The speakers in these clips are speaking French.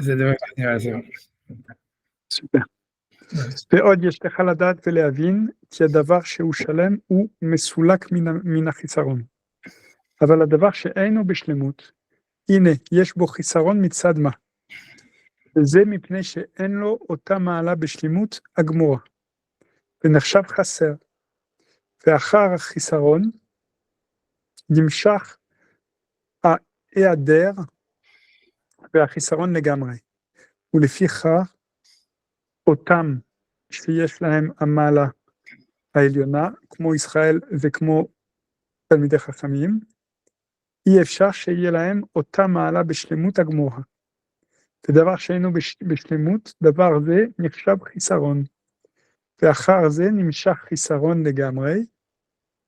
זה דבר שנראה זה. סופר. ועוד יש לך לדעת ולהבין כי הדבר שהוא שלם הוא מסולק מן החיסרון. אבל הדבר שאינו בשלמות, הנה, יש בו חיסרון מצד מה. וזה מפני שאין לו אותה מעלה בשלמות הגמורה. ונחשב חסר. ואחר החיסרון נמשך ההיעדר והחיסרון לגמרי. ולפיכך אותם שיש להם המעלה העליונה, כמו ישראל וכמו תלמידי חכמים, אי אפשר שיהיה להם אותה מעלה בשלמות הגמורה. ודבר שאינו בשלמות, דבר זה נחשב חיסרון. ואחר זה נמשך חיסרון לגמרי,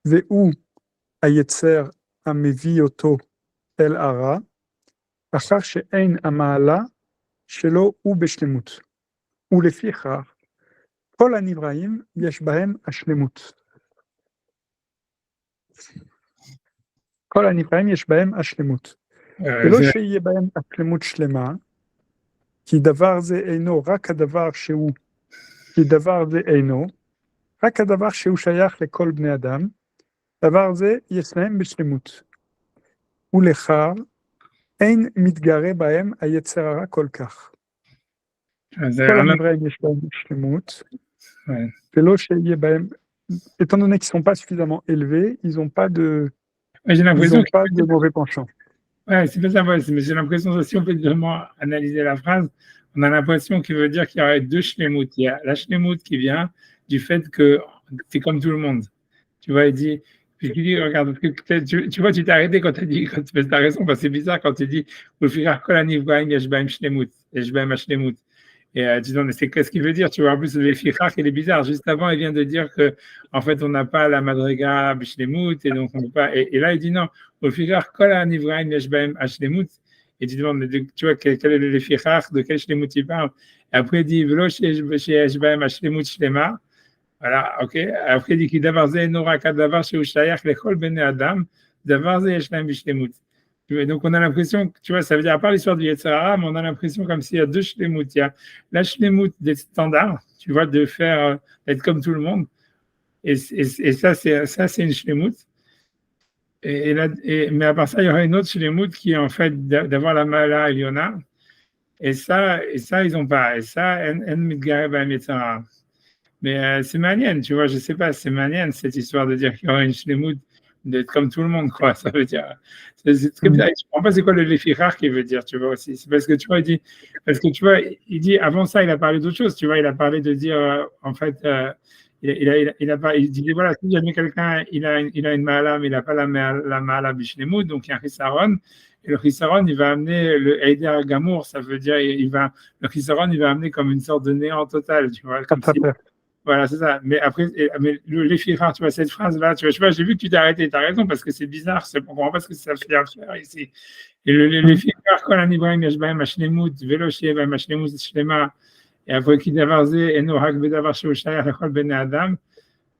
והוא היצר המביא אותו אל הרע, אחר שאין המעלה שלו הוא בשלמות. ולפיכך, כל הנבראים יש בהם השלמות. כל הנבראים יש בהם השלמות. ולא שיהיה בהם השלמות שלמה, כי דבר זה אינו רק הדבר שהוא, כי דבר זה אינו, רק הדבר שהוא שייך לכל בני אדם, דבר זה יש להם בשלמות. ולכך, אין מתגרה בהם היצר הרע כל כך. כל הנבראים יש בהם שלמות, ולא שיהיה bהם, étant donné qu'ils ne sont pas suffisamment élevés, ils n'ont pas de mauvais penchant. Ouais, c'est pas ça, ouais, mais j'ai l'impression que si on peut vraiment analyser la phrase, on a l'impression qu'il veut dire qu'il y aurait deux shlemut. Il y a la shlemut qui vient du fait que c'est comme tout le monde. Tu vois, il dit, regarde, tu vois, tu t'es arrêté quand tu as dit, tu as raison, parce que c'est bizarre quand tu dis, et tu dis, mais c'est qu'est-ce qu'il veut dire, tu vois, en plus, le fichach, il est bizarre. Juste avant, il vient de dire que, en fait, on n'a pas la madriga bishlemut, et donc on peut pas, et là, il dit non, le fichach, kol ha-nivraim yeshbaim hashlemut, et tu demandes, tu vois, quel est le fichach, de quel shlemut il parle, et après, il dit, velo yeshbaim hashlemut shlema, voilà, ok, après, il dit, ki davar ze nora kadavar sheu shayach lechol bene adam, davar ze yeshbaim bishlemut. Donc on a l'impression, tu vois, ça veut dire, à part l'histoire du Yetzer Hara, mais on a l'impression comme s'il y a deux shlemut. Il y a la shlemut des standards, tu vois, de faire, être comme tout le monde. Et ça, c'est une shlemut. Mais à part ça, il y aura une autre shlemut qui est en fait d'avoir la mala eliona. Et ça, ils n'ont pas. Et ça, en mitgare b'hem Yetzer Hara. Mais c'est manienne, tu vois, je sais pas, c'est manienne cette histoire de dire qu'il y aura une shlemut d'être comme tout le monde, quoi. Ça veut dire, c'est comme ça. Je comprends pas c'est quoi le fichach qui veut dire, tu vois aussi. C'est parce que tu vois, il dit, parce que tu vois, il dit avant ça, il a parlé d'autre chose, tu vois, il a parlé de dire, en fait, il dit voilà, si jamais quelqu'un, il a une mala, mais il n'a pas la mala bishlemut, donc il y a un chisaron. Et le chisaron, il va amener le eider gamour, ça veut dire, le chisaron, il va amener comme une sorte de néant total, tu vois, comme si. Voilà, c'est ça. Mais après, les fichach, tu vois, cette phrase-là, tu vois, j'ai vu que tu t'es arrêté, tu as raison, parce que c'est bizarre, on ne comprend pas ce que ça veut dire ici. Et les fichach, quand on ibrahim yashbaim hashlemut, velo sheybaim hashlemut shlema, et après, qui davarze, eno hak bedavar sheu shayach lechol bene adam,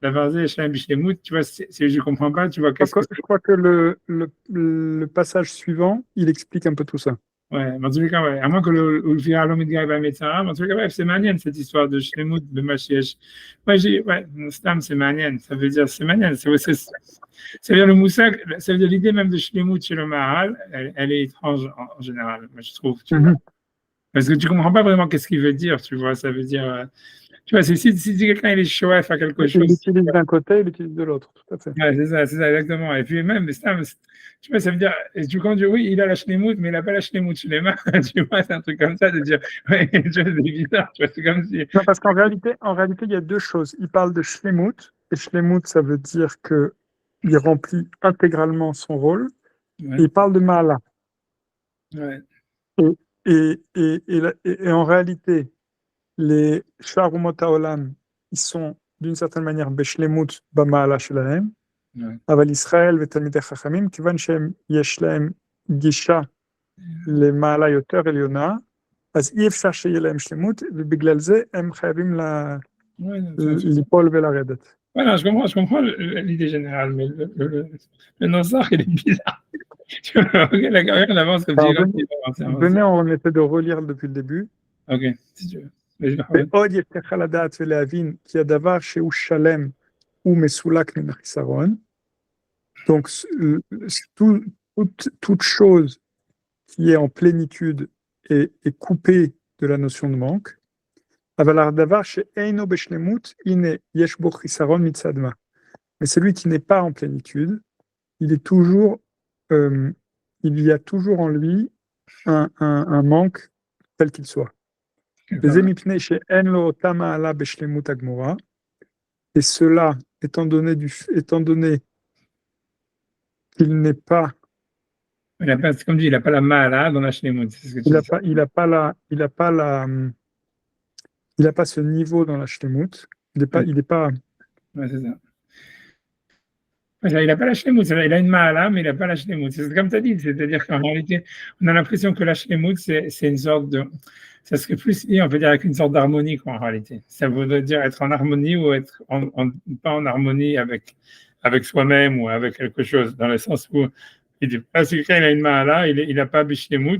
davarze yashbaim bishlemut, tu vois, je ne comprends pas, tu vois, qu'est-ce que. Je crois que le passage suivant, il explique un peu tout ça. Ouais, mais en tout cas, ouais. À moins que le fichach lo mitgare b'hem Yetzer Hara, mais en tout cas, ouais, c'est manienne cette histoire de shlemut b'mashiach. Moi, ouais, stam, c'est manienne, ça veut dire, c'est manienne, ça veut dire le moussag, ça veut dire l'idée même de shlemut chez le Maharal, elle est étrange en général, moi, je trouve, tu vois. Parce que tu comprends pas vraiment qu'est-ce qu'il veut dire, tu vois, ça veut dire, tu vois, si quelqu'un il est shoef à quelque chose. Il l'utilise d'un côté, il l'utilise de l'autre, tout à fait. Ouais, c'est ça, exactement. Et puis même, tu vois, ça veut dire, quand tu dis oui, il a la shlemut, mais il n'a pas la shlemut shlema, tu vois, c'est un truc comme ça, de dire, ouais, tu vois, c'est bizarre, tu vois, c'est comme si. Non, parce qu'en réalité, il y a deux choses. Il parle de shlemut, et shlemut, ça veut dire qu'il remplit intégralement son rôle, Ouais. et il parle de mala. Ouais. Et en réalité, les Sharumot HaOlam, ils sont d'une certaine manière beshlemut b'ma'ala shelahem, אבל ישראל ותלמידי חכמים, כיוון שהם יש להם גישה למעלה יותר עליונה, אז אי אפשר שיהיה להם שלמות, ובגלל זה הם חייבים ליפול ולרדת. Voilà, je comprends l'idée générale, mais le Nosar, il est bizarre. Regarde, on avance comme tu dis, venez, on essaie de relire depuis le début. Ok, si tu veux. Vas-y, ועוד יפתח לדעת ולהבין כי הדבר שהוא שלם הוא מסולק מן החיסרון. Donc, toute chose qui est en plénitude est coupée de la notion de manque. אבל הדבר שאינו בשלמות, הנה, יש בו חיסרון מצד מה. Mais celui qui n'est pas en plénitude, il est toujours, il y a toujours en lui un manque tel qu'il soit. וזה מפני שאין לו אותה מעלה בשלמות הגמורה, et cela étant donné qu'il n'est pas, comme dit, il n'a pas la mala dans la shlemut. Il n'a pas ce niveau dans la shlemut. Il n'est pas. Ouais, c'est ça. Il n'a pas la shlemut, il a une mala, mais il n'a pas la shlemut. C'est comme tu as dit, c'est-à-dire qu'en réalité, on a l'impression que la shlemut, c'est une sorte de. Ça serait plus lié, on peut dire, avec une sorte d'harmonie, quoi, en réalité. Ça voudrait dire être en harmonie ou être pas en harmonie avec soi-même ou avec quelque chose, dans le sens où il dit, ah, si quelqu'un il a une mala, il n'a pas bishlemut,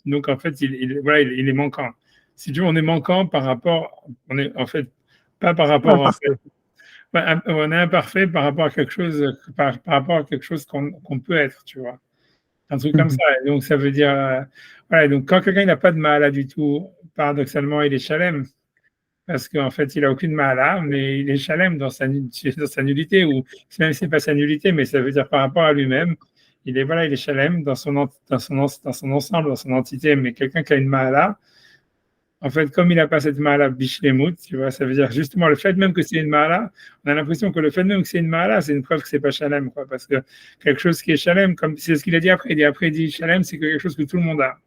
donc en fait, voilà, il est manquant. Si tu veux, on est manquant par rapport, on est en fait, pas par rapport, en fait, on est imparfait par rapport à quelque chose, par rapport à quelque chose qu'on peut être, tu vois. Un truc comme ça. Et donc, ça veut dire, voilà, donc quand quelqu'un n'a pas de mala du tout, paradoxalement, il est shalem, parce qu'en fait, il n'a aucune mala, mais il est shalem dans sa nullité, ou même si ce n'est pas sa nullité, mais ça veut dire par rapport à lui-même, il est shalem dans son ensemble, dans son entité, mais quelqu'un qui a une mala, en fait, comme il n'a pas cette mala bishlemut, tu vois, ça veut dire justement le fait même que c'est une mala, on a l'impression que le fait même que c'est une mala, c'est une preuve que c'est pas shalem, quoi, parce que quelque chose qui est shalem, comme c'est ce qu'il a dit après, il dit shalem, c'est quelque chose que tout le monde a.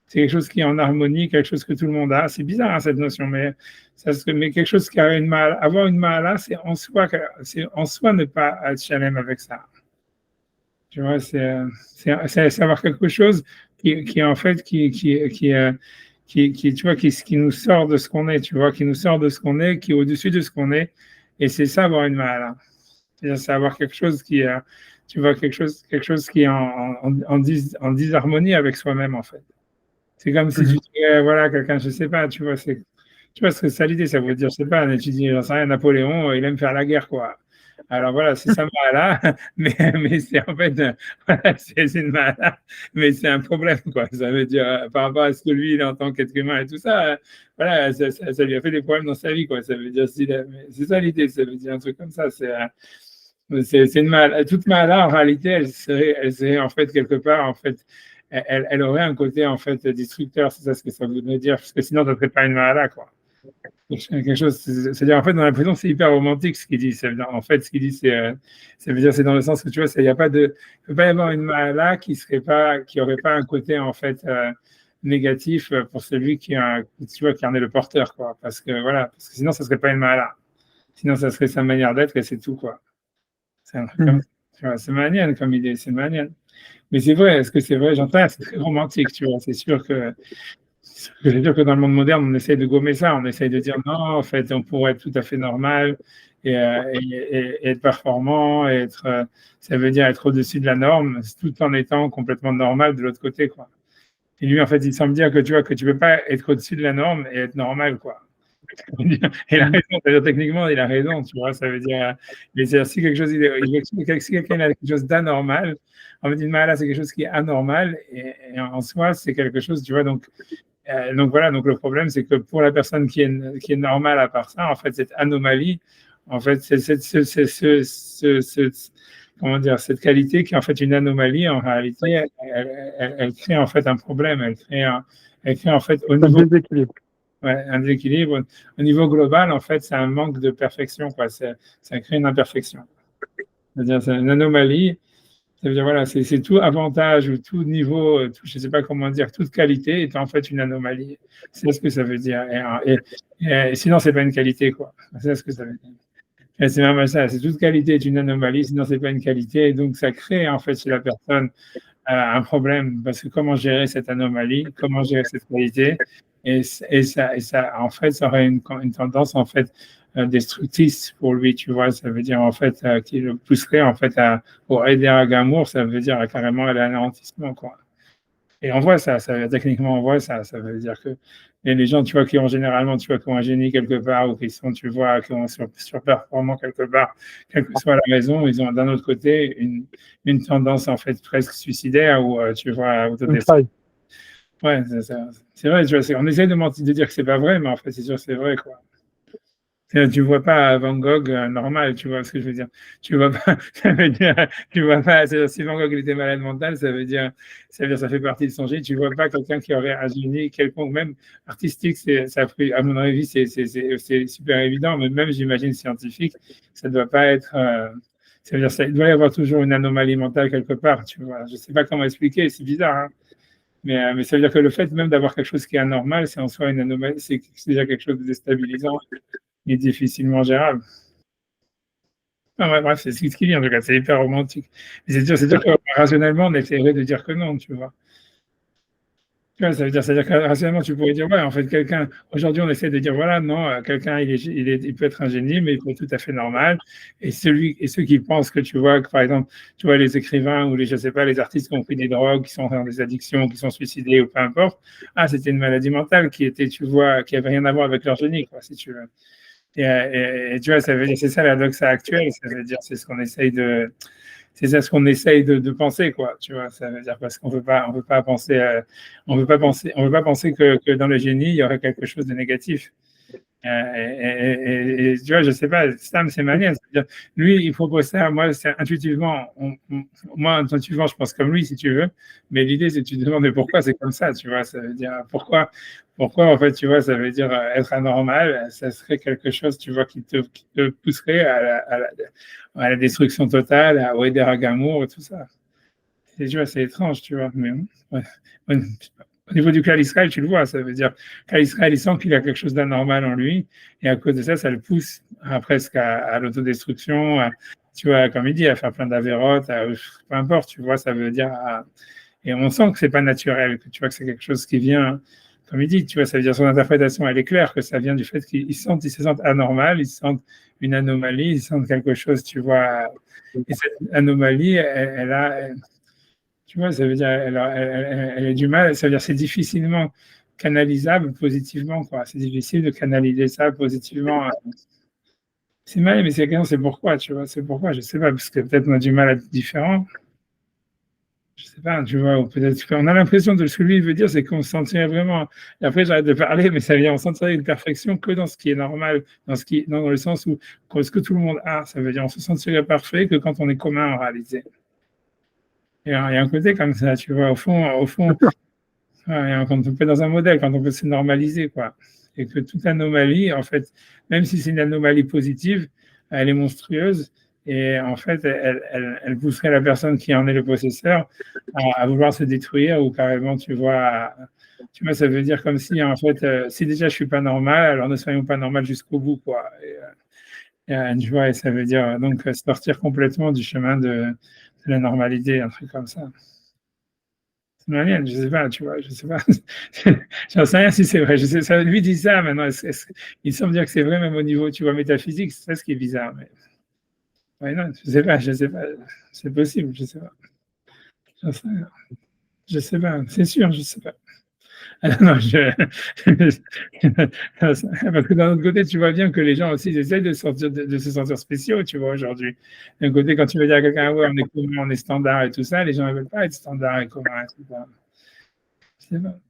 C'est quelque chose qui est en harmonie, quelque chose que tout le monde a. C'est bizarre, hein, cette notion, mais quelque chose qui a une mala, avoir une mala, c'est en soi ne pas être shalem avec ça. Tu vois, c'est avoir quelque chose qui en fait, tu vois, qui nous sort de ce qu'on est, tu vois, qui nous sort de ce qu'on est, qui est au-dessus de ce qu'on est. Et c'est ça, avoir une mala. C'est avoir quelque chose qui, tu vois, quelque chose qui est en disharmonie avec soi-même, en fait. C'est comme si tu disais, voilà, quelqu'un, je sais pas, tu vois ce que ça l'idée, ça veut dire, je sais pas, tu dis, j'en sais rien, Napoléon, il aime faire la guerre, quoi. Alors voilà, c'est ça mala, mais c'est en fait, voilà, c'est une mala, mais c'est un problème, quoi. Ça veut dire, par rapport à ce que lui, il est en tant qu'être humain et tout ça, voilà, ça lui a fait des problèmes dans sa vie, quoi. Ça veut dire, c'est ça l'idée, ça veut dire un truc comme ça, c'est une mala. Toute mala, en réalité, elle serait en fait quelque part, en fait, elle aurait un côté en fait destructeur, c'est ça ce que ça voudrait dire, parce que sinon ça ne serait pas une mala, quoi. Quelque chose, c'est-à-dire en fait dans la prison c'est hyper romantique ce qu'il dit. En fait ce qu'il dit ça veut dire c'est dans le sens que tu vois, il ne peut pas y avoir une mala qui aurait pas un côté en fait négatif pour celui qui en est le porteur, quoi. Parce que sinon ça serait pas une mala. Sinon ça serait sa manière d'être et c'est tout, quoi. C'est un truc comme ça. C'est manienne comme idée, c'est manienne. Mais c'est vrai, est-ce que c'est vrai? J'entends, c'est très romantique, tu vois. C'est sûr que dans le monde moderne, on essaye de gommer ça. On essaye de dire non, en fait, on pourrait être tout à fait normal et être performant, ça veut dire être au-dessus de la norme, tout en étant complètement normal de l'autre côté, quoi. Et lui, en fait, il semble dire que tu vois que tu peux pas être au-dessus de la norme et être normal, quoi. Il a raison, techniquement, il a raison, tu vois, ça veut dire, mais si quelque chose, si quelqu'un a quelque chose d'anormal, en fait, une mala, c'est quelque chose qui est anormal, et en soi, c'est quelque chose, tu vois, donc voilà, donc le problème, c'est que pour la personne qui est normale à part ça, en fait, cette anomalie, en fait, comment dire, cette qualité qui est en fait une anomalie, en réalité, elle crée en fait un problème, elle crée en fait au niveau déséquilibre. Ouais, un déséquilibre. Au niveau global, en fait, c'est un manque de perfection, quoi. Ça crée une imperfection. C'est-à-dire, c'est une anomalie. Ça veut dire, voilà, c'est tout avantage ou tout niveau, je ne sais pas comment dire, toute qualité est en fait une anomalie. C'est ce que ça veut dire. Et sinon, c'est pas une qualité, quoi. C'est ce que ça veut dire. Et c'est même ça. C'est toute qualité est une anomalie, sinon c'est pas une qualité. Et donc, ça crée en fait chez la personne un problème, parce que comment gérer cette anomalie, comment gérer cette qualité, et ça en fait, ça aurait une tendance en fait destructrice pour lui, tu vois. Ça veut dire en fait qui le pousserait en fait au aider à Gamour, ça veut dire carrément à l'anéantissement, quoi. Et on voit ça, techniquement on voit ça, ça veut dire que les gens, tu vois, qui ont généralement, tu vois, qui ont un génie quelque part ou qui sont, tu vois, qui ont surperformant quelque part, quelle que soit la raison, ils ont d'un autre côté une tendance en fait presque suicidaire ou tu vois, autodestructive. Ouais, c'est vrai, tu vois, on essaie de dire que c'est pas vrai, mais en fait, c'est sûr, c'est vrai, quoi. Tu vois pas Van Gogh normal, tu vois ce que je veux dire. Tu vois pas, ça veut dire, tu vois pas, si Van Gogh il était malade mental, ça fait partie de son génie. Tu vois pas quelqu'un qui aurait un génie quelconque, même artistique, à mon avis, c'est super évident, mais même, j'imagine, scientifique, ça doit pas être, ça veut dire, il doit y avoir toujours une anomalie mentale quelque part, tu vois. Je sais pas comment expliquer, c'est bizarre, hein. Mais ça veut dire que le fait même d'avoir quelque chose qui est anormal, c'est en soi une anomalie, c'est déjà quelque chose de déstabilisant et difficilement gérable. Ah ouais, bref, c'est ce qui vient, en tout cas, c'est hyper romantique. Mais c'est sûr que rationnellement, on essaierait de dire que non, tu vois. Tu vois, c'est-à-dire que rationnellement, tu pourrais dire, ouais, en fait, aujourd'hui, on essaie de dire, voilà, non, quelqu'un, il peut être un génie, mais il peut être tout à fait normal. Et ceux qui pensent que, tu vois, que, par exemple, tu vois, les écrivains ou je sais pas, les artistes qui ont pris des drogues, qui sont dans des addictions, qui sont suicidés ou peu importe, c'était une maladie mentale qui était, tu vois, qui avait rien à voir avec leur génie, quoi, si tu veux. Et tu vois, ça veut dire, c'est ça la doxa actuelle, ça veut dire, c'est ce qu'on essaye de penser, quoi, tu vois, ça veut dire, parce qu'on on peut pas penser, on veut pas penser que dans le génie, il y aurait quelque chose de négatif. Et tu vois, je sais pas, Stam, c'est manière. C'est-à-dire, lui, il propose ça. Moi, c'est intuitivement, moi, intuitivement, je pense comme lui, si tu veux. Mais l'idée, c'est que tu te demandes mais pourquoi c'est comme ça, tu vois. Ça veut dire pourquoi, en fait, tu vois, ça veut dire être anormal. Ça serait quelque chose, tu vois, qui te pousserait à la destruction totale, au Eder Gamour et tout ça. Et tu vois, c'est étrange, tu vois. Mais ouais. Au niveau du clan Israël, tu le vois, ça veut dire que Israël, il sent qu'il a quelque chose d'anormal en lui, et à cause de ça, ça le pousse presque à l'autodestruction, tu vois, comme il dit, à faire plein d'avérotes, peu importe, tu vois, ça veut dire, et on sent que c'est pas naturel, que tu vois que c'est quelque chose qui vient, comme il dit, tu vois, ça veut dire son interprétation, elle est claire, que ça vient du fait qu'ils se sentent anormal, ils sentent une anomalie, ils sentent quelque chose, tu vois, et cette anomalie, tu vois, ça veut dire elle a du mal, ça veut dire c'est difficilement canalisable positivement, quoi. C'est difficile de canaliser ça positivement. C'est mal, mais c'est pourquoi, tu vois, c'est pourquoi, je sais pas, parce que peut-être on a du mal à être différent. Je sais pas, tu vois, ou peut-être qu'on a l'impression de ce que lui veut dire, c'est qu'on se sentirait vraiment. Et après, j'arrête de parler, mais ça veut dire on sentirait une perfection que dans ce qui est normal, dans le sens où ce que tout le monde a. Ça veut dire on se sentirait parfait que quand on est commun en réalité. Il y a un côté comme ça, tu vois, au fond, ouais, quand on peut dans un modèle, quand on peut se normaliser, quoi. Et que toute anomalie, en fait, même si c'est une anomalie positive, elle est monstrueuse. Et en fait, elle pousserait la personne qui en est le possesseur à vouloir se détruire ou carrément, tu vois, ça veut dire comme si, en fait, si déjà je suis pas normal, alors ne soyons pas normal jusqu'au bout, quoi. Tu vois, et ça veut dire donc sortir complètement du chemin de la normalité, un truc comme ça. C'est malien, je sais pas, tu vois, je sais pas. J'en sais rien si c'est vrai. Je sais, ça, lui dit ça maintenant. Il semble dire que c'est vrai même au niveau, tu vois, métaphysique. C'est ça ce qui est bizarre. Mais ouais, non, je sais pas. C'est possible, je sais pas. J'en sais rien. Je sais pas, c'est sûr, je sais pas. Ah non, parce que d'un autre côté, tu vois bien que les gens aussi essayent de se sentir spéciaux, tu vois, aujourd'hui. D'un côté, quand tu veux dire à quelqu'un, ouais, on est commun, on est standard et tout ça, les gens ne veulent pas être standard et commun, etc. Je sais pas.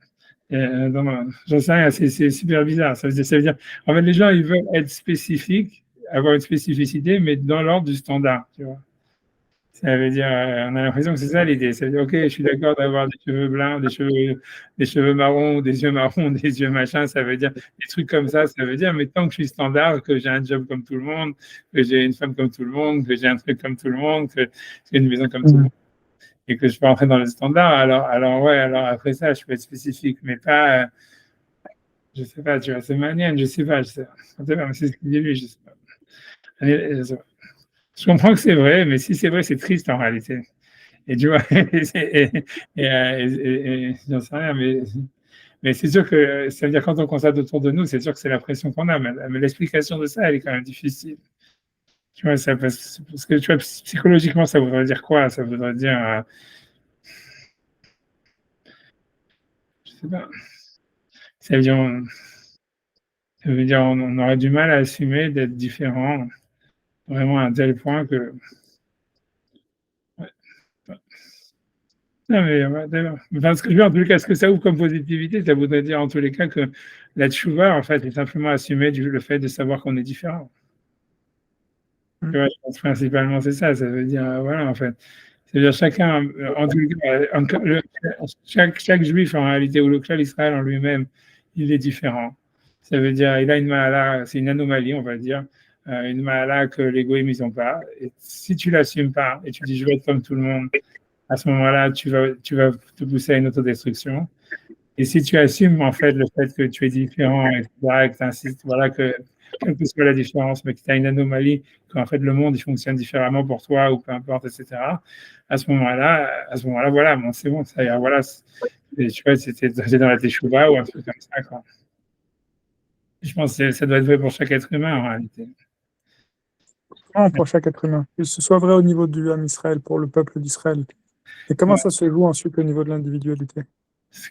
Non, j'en sais rien, c'est super bizarre. Ça veut dire, en fait, les gens, ils veulent être spécifiques, avoir une spécificité, mais dans l'ordre du standard, tu vois. Ça veut dire, on a l'impression que c'est ça l'idée. Ça veut dire, OK, je suis d'accord d'avoir des cheveux blancs, des cheveux marrons, des yeux marrons, des yeux machins, ça veut dire des trucs comme ça veut dire, mais tant que je suis standard, que j'ai un job comme tout le monde, que j'ai une femme comme tout le monde, que j'ai un truc comme tout le monde, que j'ai une maison comme tout le monde, et que je peux entrer dans le standard, alors après ça, je peux être spécifique, mais pas, je sais pas, tu vois, c'est manienne, je sais pas, mais c'est ce qu'il dit lui, je sais pas. Je comprends que c'est vrai, mais si c'est vrai, c'est triste en réalité. Et tu vois, j'en sais rien, Mais c'est sûr que, ça veut dire quand on constate autour de nous, c'est sûr que c'est la pression qu'on a, mais l'explication de ça, elle est quand même difficile. Tu vois, ça, parce que tu vois, psychologiquement, ça voudrait dire quoi? Ça voudrait dire, je sais pas, ça veut dire, on aurait du mal à assumer d'être différent, vraiment à un tel point que, ouais. Non, mais ouais, d'accord. Enfin, ce que je veux en tous les cas, ce que ça ouvre comme positivité, ça voudrait dire en tous les cas que la tchouva, en fait, est simplement assumer le fait de savoir qu'on est différent. Tu vois, je pense principalement c'est ça. Ça veut dire, voilà, en fait. C'est-à-dire chacun, en tout cas, chaque juif en réalité, ou le clan Israël en lui-même, il est différent. Ça veut dire, il a une mahala, c'est une anomalie, on va dire, une mahala que les goïms ils n'ont pas. Et si tu l'assumes pas et tu dis je vais être comme tout le monde, à ce moment-là, tu vas te pousser à une autodestruction. Et si tu assumes en fait le fait que tu es différent, etc., et que tu insistes, voilà, que quelle que soit la différence, mais que tu as une anomalie, qu'en fait le monde il fonctionne différemment pour toi ou peu importe, etc. À ce moment-là, voilà, bon, c'est bon, ça ira, voilà. Tu vois, c'était dans la teshuva ou un truc comme ça, quoi. Je pense que ça doit être vrai pour chaque être humain en réalité. Pour chaque être humain. Que ce soit vrai au niveau du Ham Israël, pour le peuple d'Israël. Et comment ça se joue ensuite au niveau de l'individualité?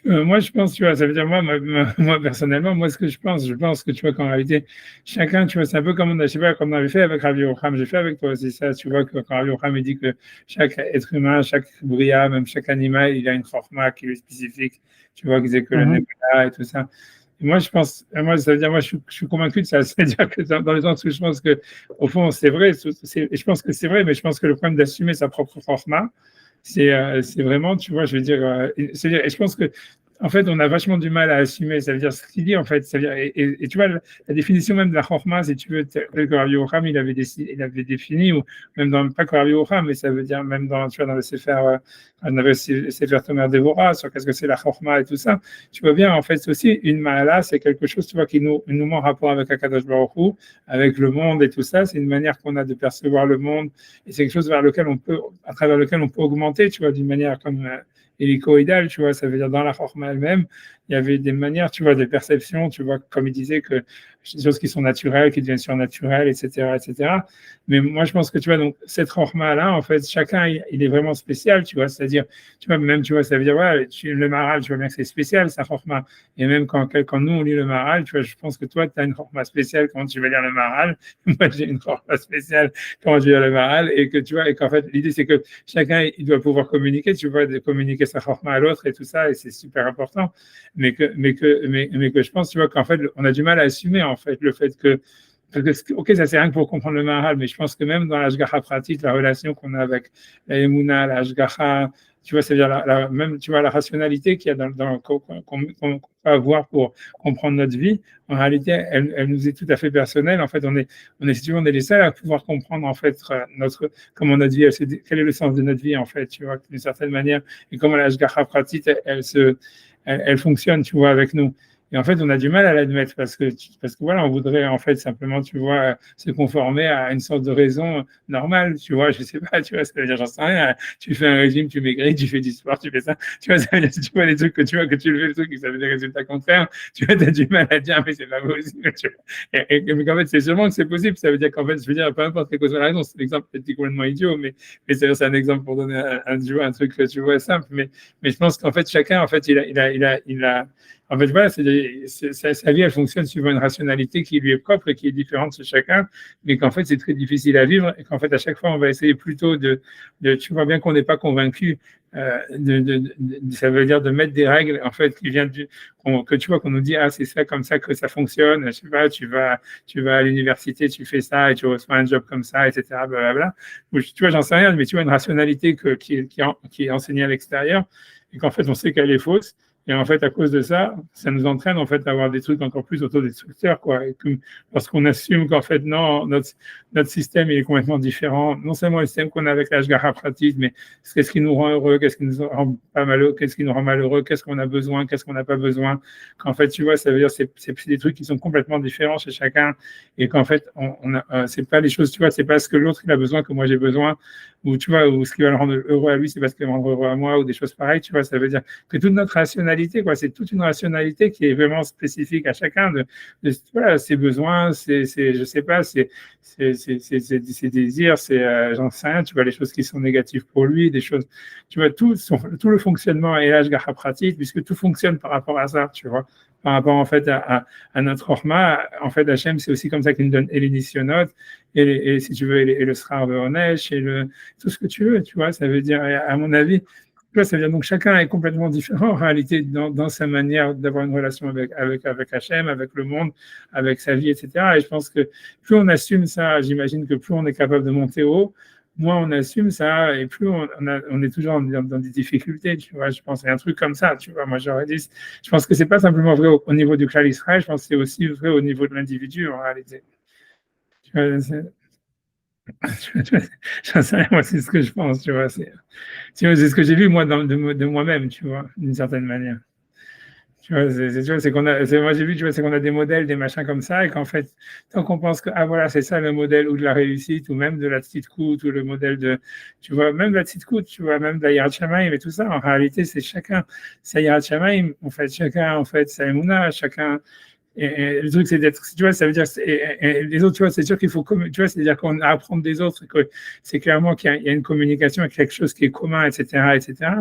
Moi, je pense, tu vois, ça veut dire, moi personnellement, moi, ce que je pense que, tu vois, qu'en réalité, chacun, tu vois, c'est un peu comme je sais pas, comme on avait fait avec Rabbi Yocham, j'ai fait avec toi aussi ça, tu vois, que quand Rabbi Yocham, il dit que chaque être humain, chaque bria, même chaque animal, il a une chorma qui est spécifique, tu vois, qu'ils aient que le nebula et tout ça. Et moi, je pense, moi, ça veut dire, moi, je suis convaincu de ça, c'est-à-dire que dans le sens où je pense que, au fond, c'est vrai, et je pense que c'est vrai, mais je pense que le problème d'assumer sa propre chorma, c'est vraiment, tu vois, je veux dire, c'est-à-dire, et je pense que, en fait, on a vachement du mal à assumer, ça veut dire ce qu'il dit, en fait, ça veut dire, et tu vois, la définition même de la chorma, si tu veux, tel que Rabbi Yocham, il avait défini, ou même dans, pas que Rabbi Yocham, mais ça veut dire même dans, tu vois, dans le Sefer, on avait le Sefer Tomer Devora, sur qu'est-ce que c'est la chorma et tout ça, tu vois bien, en fait, c'est aussi une mahala, c'est quelque chose, tu vois, qui nous met en rapport avec Akadosh Baruch Hu, avec le monde et tout ça, c'est une manière qu'on a de percevoir le monde, et c'est quelque chose vers lequel on peut, à travers lequel on peut augmenter, tu vois, d'une manière comme hélicoïdale, tu vois, ça veut dire dans la chorma elle-même, il y avait des manières, tu vois, de perception, tu vois, comme il disait que des choses qui sont naturelles, qui deviennent surnaturelles, etc., etc. Mais moi, je pense que, tu vois, donc, cette chorma-là, en fait, chacun, il est vraiment spécial, tu vois, c'est-à-dire, tu vois, même, tu vois, ça veut dire, ouais, le Maharal, tu vois bien que c'est spécial, sa chorma. Et même quand nous, on lit le Maharal, tu vois, je pense que toi, tu as une chorma spéciale quand tu vas lire le Maharal. Moi, j'ai une chorma spéciale quand je lis le Maharal. Et que, tu vois, et qu'en fait, l'idée, c'est que chacun, il doit pouvoir communiquer, tu vois, de communiquer sa chorma à l'autre et tout ça, et c'est super important. Mais que je pense, tu vois, qu'en fait, on a du mal à assumer, en fait, le fait que, ok, ça c'est rien que pour comprendre le Maharal, mais je pense que même dans l'Ashgacha pratique, la relation qu'on a avec la Emouna, l'Ashgacha, tu vois, c'est-à-dire même, tu vois, la rationalité qu'il y a qu'on peut avoir pour comprendre notre vie, en réalité, elle nous est tout à fait personnelle. En fait, si tu veux, on est les seuls à pouvoir comprendre, en fait, comment notre vie, quel est le sens de notre vie, en fait, tu vois, d'une certaine manière, et comment l'Ashgacha pratique, elle fonctionne, tu vois, avec nous. Et en fait, on a du mal à l'admettre parce que voilà, on voudrait en fait simplement, tu vois, se conformer à une sorte de raison normale, tu vois, je sais pas, tu vois, ça veut dire, j'en sais rien, tu fais un régime, tu maigris, tu fais du sport, tu fais ça, tu vois, ça veut dire, si tu vois les trucs que tu vois, que tu fais le truc, ça veut des résultats contraires, tu vois, t'as du mal à dire, mais c'est pas possible, tu vois. Mais qu'en fait, c'est sûrement que c'est possible, ça veut dire qu'en fait, je veux dire, peu importe quelle que soit la raison, c'est l'exemple peut-être complètement idiot, mais c'est un exemple pour donner un truc que tu vois simple, mais je pense qu'en fait, chacun, en fait, il a en fait, voilà, sa vie, elle fonctionne suivant une rationalité qui lui est propre et qui est différente chez chacun, mais qu'en fait, c'est très difficile à vivre et qu'en fait, à chaque fois, on va essayer plutôt tu vois bien qu'on n'est pas convaincu, ça veut dire de mettre des règles, en fait, que tu vois, qu'on nous dit, ah, c'est ça, comme ça que ça fonctionne, je sais pas, tu vas à l'université, tu fais ça et tu reçois un job comme ça, etc., blablabla. Tu vois, j'en sais rien, mais tu vois, une rationalité qui est enseignée à l'extérieur et qu'en fait, on sait qu'elle est fausse. Et en fait, à cause de ça, ça nous entraîne en fait à avoir des trucs encore plus autodestructeurs, quoi. Et parce qu'on assume qu'en fait, non, notre système il est complètement différent. Non seulement le système qu'on a avec l'Ashgacha pratique, mais qu'est-ce qui nous rend heureux, qu'est-ce qui nous rend pas malheureux, qu'est-ce qui nous rend malheureux, qu'est-ce qu'on a besoin, qu'est-ce qu'on n'a pas besoin. Qu'en fait, tu vois, ça veut dire c'est des trucs qui sont complètement différents chez chacun, et qu'en fait, c'est pas les choses, tu vois, c'est pas ce que l'autre il a besoin que moi j'ai besoin. ou tu vois, ou ce qui va le rendre heureux à lui, c'est parce qu'il va me rendre heureux à moi, ou des choses pareilles, tu vois, ça veut dire que toute notre rationalité, quoi, c'est toute une rationalité qui est vraiment spécifique à chacun voilà, ses besoins, je sais pas, ses désirs, j'en sais rien, tu vois, les choses qui sont négatives pour lui, des choses, tu vois, tout le fonctionnement et l'âge pratique, puisque tout fonctionne par rapport à ça, tu vois, par rapport en fait à notre Orma. En fait, Hachem, c'est aussi comme ça qu'il nous donne et l'éditionnote, et si tu veux, et le Srar Veonesh, tout ce que tu veux, tu vois, ça veut dire, à mon avis, tu vois, ça veut dire donc chacun est complètement différent en réalité dans sa manière d'avoir une relation avec Hachem, avec le monde, avec sa vie, etc. Et je pense que plus on assume ça, j'imagine que plus on est capable de monter haut, moins on assume ça et plus on est toujours dans des difficultés, tu vois. Je pense qu'il y a un truc comme ça, tu vois. Moi, j'aurais dit, je pense que c'est pas simplement vrai au niveau du clan Israël, je pense que c'est aussi vrai au niveau de l'individu en réalité. Tu vois, j'en sais rien, moi, c'est ce que je pense, tu vois. C'est ce que j'ai vu, moi, de moi-même, tu vois, d'une certaine manière. Tu vois, moi, j'ai vu, tu vois, c'est qu'on a des modèles, des machins comme ça, et qu'en fait, tant qu'on pense que, ah, voilà, c'est ça le modèle ou de la réussite, ou même de la petite coute, ou le modèle tu vois, même de la petite coute, tu vois, même de la Yirat Shamayim et tout ça, en réalité, c'est chacun, sa Yirat Shamayim, en fait, chacun, en fait, sa Emouna, chacun, et le truc, c'est d'être, tu vois, ça veut dire, et les autres, tu vois, c'est sûr qu'il faut, tu vois, c'est-à-dire qu'on a à apprendre des autres, que c'est clairement qu'il y a une communication avec quelque chose qui est commun, etc., etc.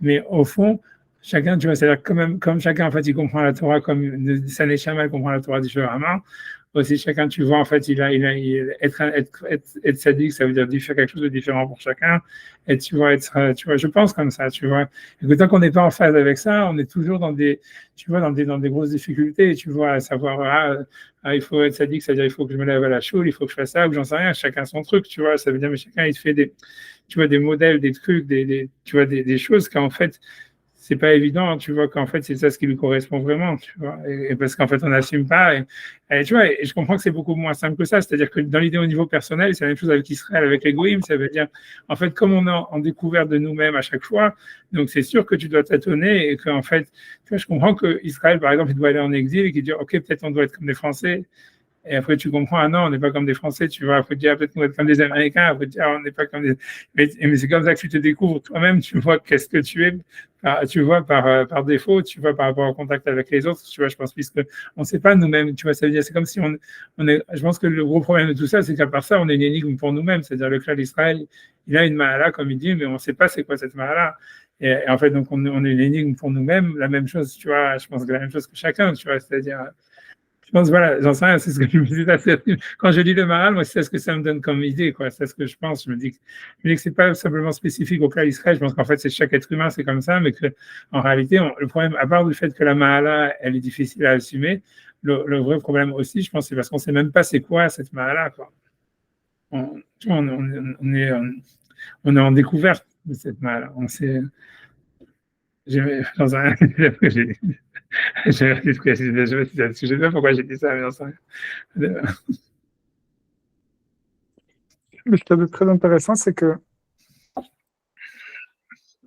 Mais au fond, chacun, tu vois, c'est-à-dire comme chacun, en fait, il comprend la Torah comme Sané Shammai comprend la Torah différemment. Aussi, chacun, tu vois, en fait, être sadique, ça veut dire faire quelque chose de différent pour chacun. Et tu vois, je pense comme ça, tu vois. Et que tant qu'on n'est pas en phase avec ça, on est toujours tu vois, dans des grosses difficultés, tu vois, à savoir, il faut être sadique, c'est-à-dire, il faut que je me lève à la choule, il faut que je fasse ça, ou j'en sais rien, chacun son truc, tu vois. Ça veut dire, mais chacun, il fait tu vois, des modèles, des trucs, tu vois, des choses qu'en fait, c'est pas évident, tu vois, qu'en fait, c'est ça ce qui lui correspond vraiment, tu vois, et parce qu'en fait, on n'assume pas, tu vois, et je comprends que c'est beaucoup moins simple que ça, c'est-à-dire que dans l'idée au niveau personnel, c'est la même chose avec Israël, avec l'égoïme, ça veut dire, en fait, comme on est en découverte de nous-mêmes à chaque fois, donc c'est sûr que tu dois tâtonner, et qu'en fait, tu vois, je comprends que Israël, par exemple, il doit aller en exil, et qu'il dit, ok, peut-être on doit être comme des Français, et après, tu comprends, ah non, on n'est pas comme des Français, tu vois. Après, tu dis, ah, peut-être qu'on va être comme des Américains. Après, tu dis, ah, on n'est pas comme des. Mais c'est comme ça que tu te découvres toi-même, tu vois qu'est-ce que tu es, tu vois, par défaut, tu vois, par rapport au contact avec les autres, tu vois, je pense, puisque on ne sait pas nous-mêmes, tu vois, ça veut dire, c'est comme si on est. Je pense que le gros problème de tout ça, c'est qu'à part ça, on est une énigme pour nous-mêmes. C'est-à-dire, le clan d'Israël, il a une mahala, comme il dit, mais on ne sait pas c'est quoi cette mahala. Et en fait, donc, on est une énigme pour nous-mêmes. La même chose, tu vois, je pense que la même chose que chacun, tu vois, c'est-à-dire. Je pense, voilà, j'en sais rien, c'est ce que je me dis. Quand je lis le Maral, moi, c'est ce que ça me donne comme idée, quoi. C'est ce que je pense. Je me dis que c'est pas simplement spécifique au cas d'Israël. Je pense qu'en fait, c'est chaque être humain, c'est comme ça, mais que, en réalité, le problème, à part du fait que la Mahala, elle est difficile à assumer, le vrai problème aussi, je pense, c'est parce qu'on sait même pas c'est quoi cette Mahala, quoi. Tu vois, on est en découverte de cette Mahala. On sait, j'en sais rien. Je sais pas pourquoi j'ai dit ça, mais j'en sais rien. Mais ce qui est très intéressant, c'est que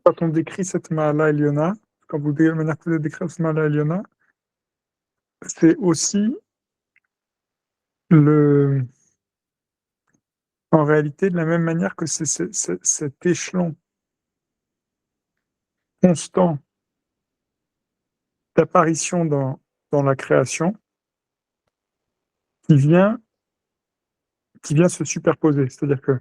quand on décrit cette Mahala Eliona, quand vous décrivez cette Mahala Eliona, c'est aussi en réalité de la même manière que c'est cet échelon constant d'apparition dans la création qui vient se superposer. C'est-à-dire que de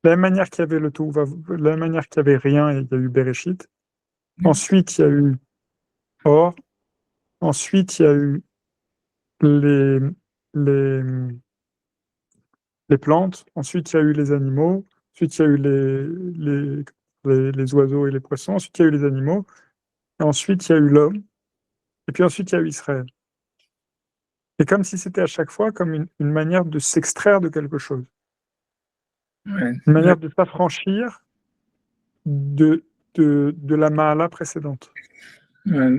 la même manière qu'il y avait le tout, de la même manière qu'il y avait rien et il y a eu Bereshit, ensuite il y a eu Or, ensuite il y a eu les, les, les plantes, ensuite il y a eu les animaux, ensuite il y a eu les oiseaux et les poissons, ensuite il y a eu les animaux, et ensuite il y a eu l'homme, et puis ensuite il y a eu Israël. C'est comme si c'était à chaque fois comme une manière de s'extraire de quelque chose. Ouais. Une manière de s'affranchir de la Mahala précédente. Ouais.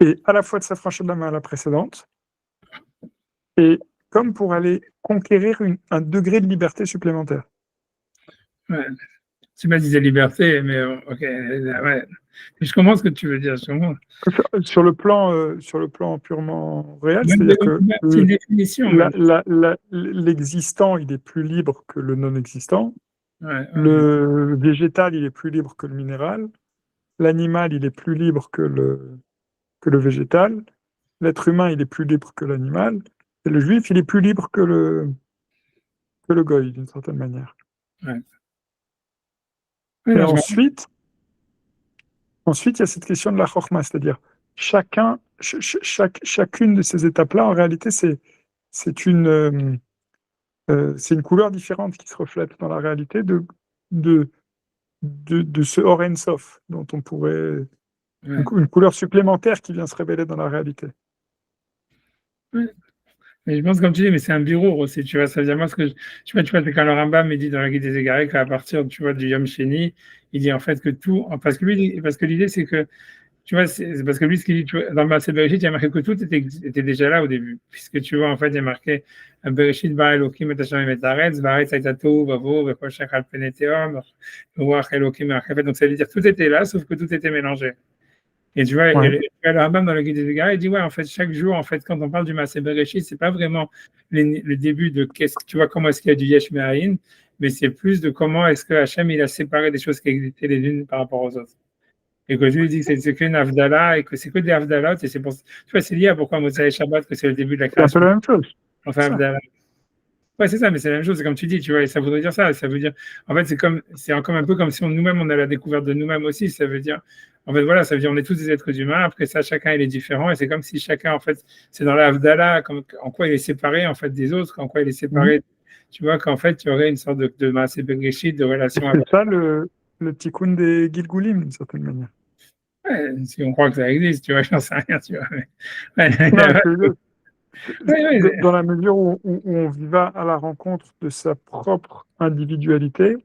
Et à la fois de s'affranchir de la Mahala précédente, et comme pour aller conquérir un degré de liberté supplémentaire. Ouais. Tu m'as dit la liberté, mais ok, ouais. Je comprends ce que tu veux dire, je comprends. Sur le plan purement réel, Même c'est-à-dire que c'est une définition. l'existant, il est plus libre que le non-existant. Le végétal, il est plus libre que le minéral. L'animal, il est plus libre que le végétal. L'être humain, il est plus libre que l'animal. Et le juif, il est plus libre que le goy, d'une certaine manière. Ouais. Et ensuite, il y a cette question de la chokhma, c'est-à-dire chacune de ces étapes-là, en réalité, c'est une couleur différente qui se reflète dans la réalité de ce Or Ein Sof, dont on pourrait... Une couleur supplémentaire qui vient se révéler dans la réalité. Ouais. Mais je pense, comme tu dis, mais c'est un bureau aussi, tu vois. Ça veut dire, moi, tu vois, c'est quand le Rambam me dit dans la Guide des Égarés qu'à partir, tu vois, du Yom Sheni, il dit en fait que tout, parce que l'idée, c'est que, tu vois, c'est parce que lui, ce qu'il dit, tu vois, dans Maaseh Bereshit, il y a marqué que tout était déjà là au début, puisque tu vois, en fait, il y a marqué Bereshit bara Elokim et Hashem et Haaretz, Vaaretz hayta tohu vavohu vechol shachar al pnei tehom, ruach Elokim merachefet. Donc ça veut dire tout était là, sauf que tout était mélangé. Et tu vois, Ouais. le Rambam dans le Guide des Égarés, il dit ouais, en fait, chaque jour, en fait, quand on parle du Maaseh Bereshit, c'est pas vraiment le début de tu vois, comment est-ce qu'il y a du Yesh Me'ayin, mais c'est plus de comment est-ce que Hachem il a séparé des choses qui existaient les unes par rapport aux autres. Et que je lui dis que c'est qu'une Havdalah et que c'est que des Havdalot, et c'est pour, tu vois, c'est lié à pourquoi Motsai Shabbat, que c'est le début de la C'est un peu création. la même chose. Enfin, Havdalah. Ouais, c'est ça, mais c'est la même chose, c'est comme tu dis, tu vois, et ça voudrait dire ça. Ça veut dire, en fait, c'est encore un peu comme si nous-mêmes, on a la découverte de nous-mêmes aussi. Ça veut dire, en fait, voilà, ça veut dire, on est tous des êtres humains. Après ça, chacun, il est différent. Et c'est comme si chacun, en fait, c'est dans la Havdalah, en quoi il est séparé, en fait, des autres, en quoi il est séparé. Tu vois, qu'en fait, il y aurait une sorte de Maaseh Bereshit, de relation. C'est ça le tikkun des Gilgulim, d'une certaine manière. Ouais, si on croit que ça existe, tu vois, j'en sais rien, tu vois. Dans la mesure où on va à la rencontre de sa propre individualité,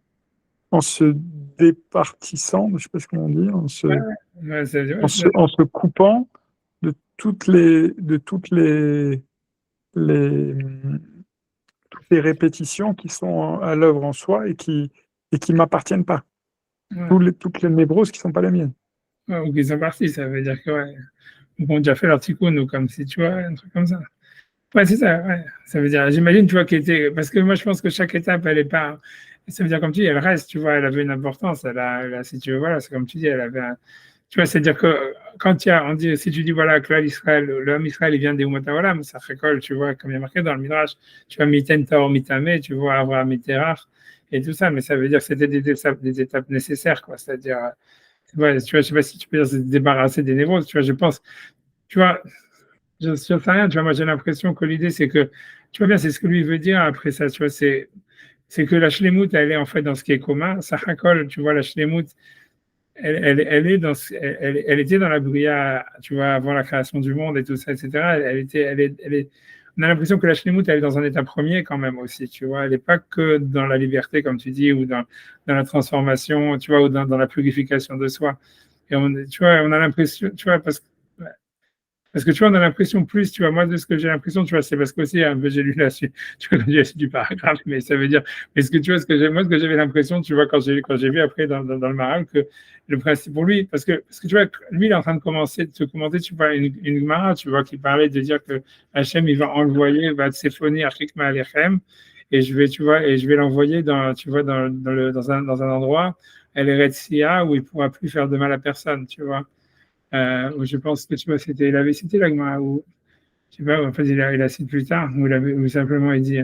en se départissant, je ne sais pas comment on dit, en se coupant de toutes les répétitions qui sont à l'œuvre en soi et qui m'appartiennent pas. Toutes les névroses qui ne sont pas les miennes. Ouais, ou qu'ils sont partis, ça veut dire que, ouais, ils ont déjà fait leur tikkun, ou comme si, tu vois, un truc comme ça. Ouais, c'est ça, ouais. Ça veut dire, j'imagine, tu vois, parce que moi, je pense que chaque étape, elle est pas, ça veut dire, comme tu dis, elle reste, tu vois, elle avait une importance, si tu veux, voilà, c'est comme tu dis, elle avait tu vois, c'est-à-dire que quand on dit, si tu dis, voilà, que l'homme Israël, il vient des Umot HaOlam, ça récolte, tu vois, comme il y a marqué dans le Midrash, tu vois, miten taor mitame, tu vois, Avraham miterach, et tout ça, mais ça veut dire que c'était des étapes nécessaires, quoi, c'est-à-dire, ouais, tu vois, je sais pas si tu peux dire se débarrasser des névroses, tu vois, je pense, tu vois, je sais rien, tu vois, moi j'ai l'impression que l'idée c'est que, tu vois bien, c'est ce que lui veut dire après ça, tu vois, c'est que la shlemut, elle est en fait dans ce qui est commun, Sachakol, tu vois, la shlemut, elle est elle était dans la bria, tu vois, avant la création du monde et tout ça, etc. On a l'impression que la shlemut, elle est dans un état premier quand même aussi, tu vois, elle n'est pas que dans la liberté, comme tu dis, ou dans la transformation, tu vois, ou dans la purification de soi. Et tu vois, on a l'impression, tu vois, parce que tu vois, on a l'impression plus, tu vois, moi de ce que j'ai l'impression, tu vois, c'est parce que aussi, un peu, j'ai lu là-dessus, tu vois, j'ai lu du paragraphe, mais ça veut dire, mais ce que tu vois, moi, ce que j'avais l'impression, tu vois, quand j'ai vu après dans le Maral, que le principe pour lui, parce que tu vois, lui, il est en train de se commenter, tu vois, une Gemara, tu vois, qui parlait de dire que Hachem, il va envoyer, va s'éphoner à Chikma Alechem, et tu vois, et je vais l'envoyer tu vois, dans un endroit, elle est Retsia, où il pourra plus faire de mal à personne, tu vois. Je pense que tu vois, il avait cité l'Agma, ou je sais pas, en fait, il a cité plus tard, ou simplement il dit.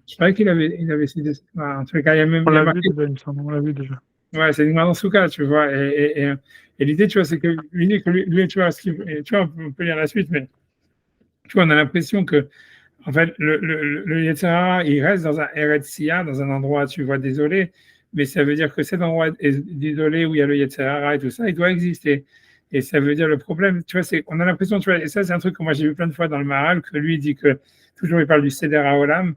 Je croyais qu'il avait cité. En tout cas, il y a même. On Il y a l'a vu marqué, déjà, il me semble, on l'a vu déjà. ouais, c'est une dans Souka, tu vois. Et l'idée, tu vois, c'est que lui, tu vois, tu vois, on peut lire la suite, mais tu vois, on a l'impression que, en fait, le Yetzer Hara, il reste dans un Eretz Sia, dans un endroit, tu vois, désolé, mais ça veut dire que cet endroit désolé où il y a le Yetzer Hara et tout ça, il doit exister. Et ça veut dire le problème, tu vois, c'est qu'on a l'impression, tu vois, et ça, c'est un truc que moi j'ai vu plein de fois dans le Maharal, que lui dit que, toujours il parle du Seder HaOlam,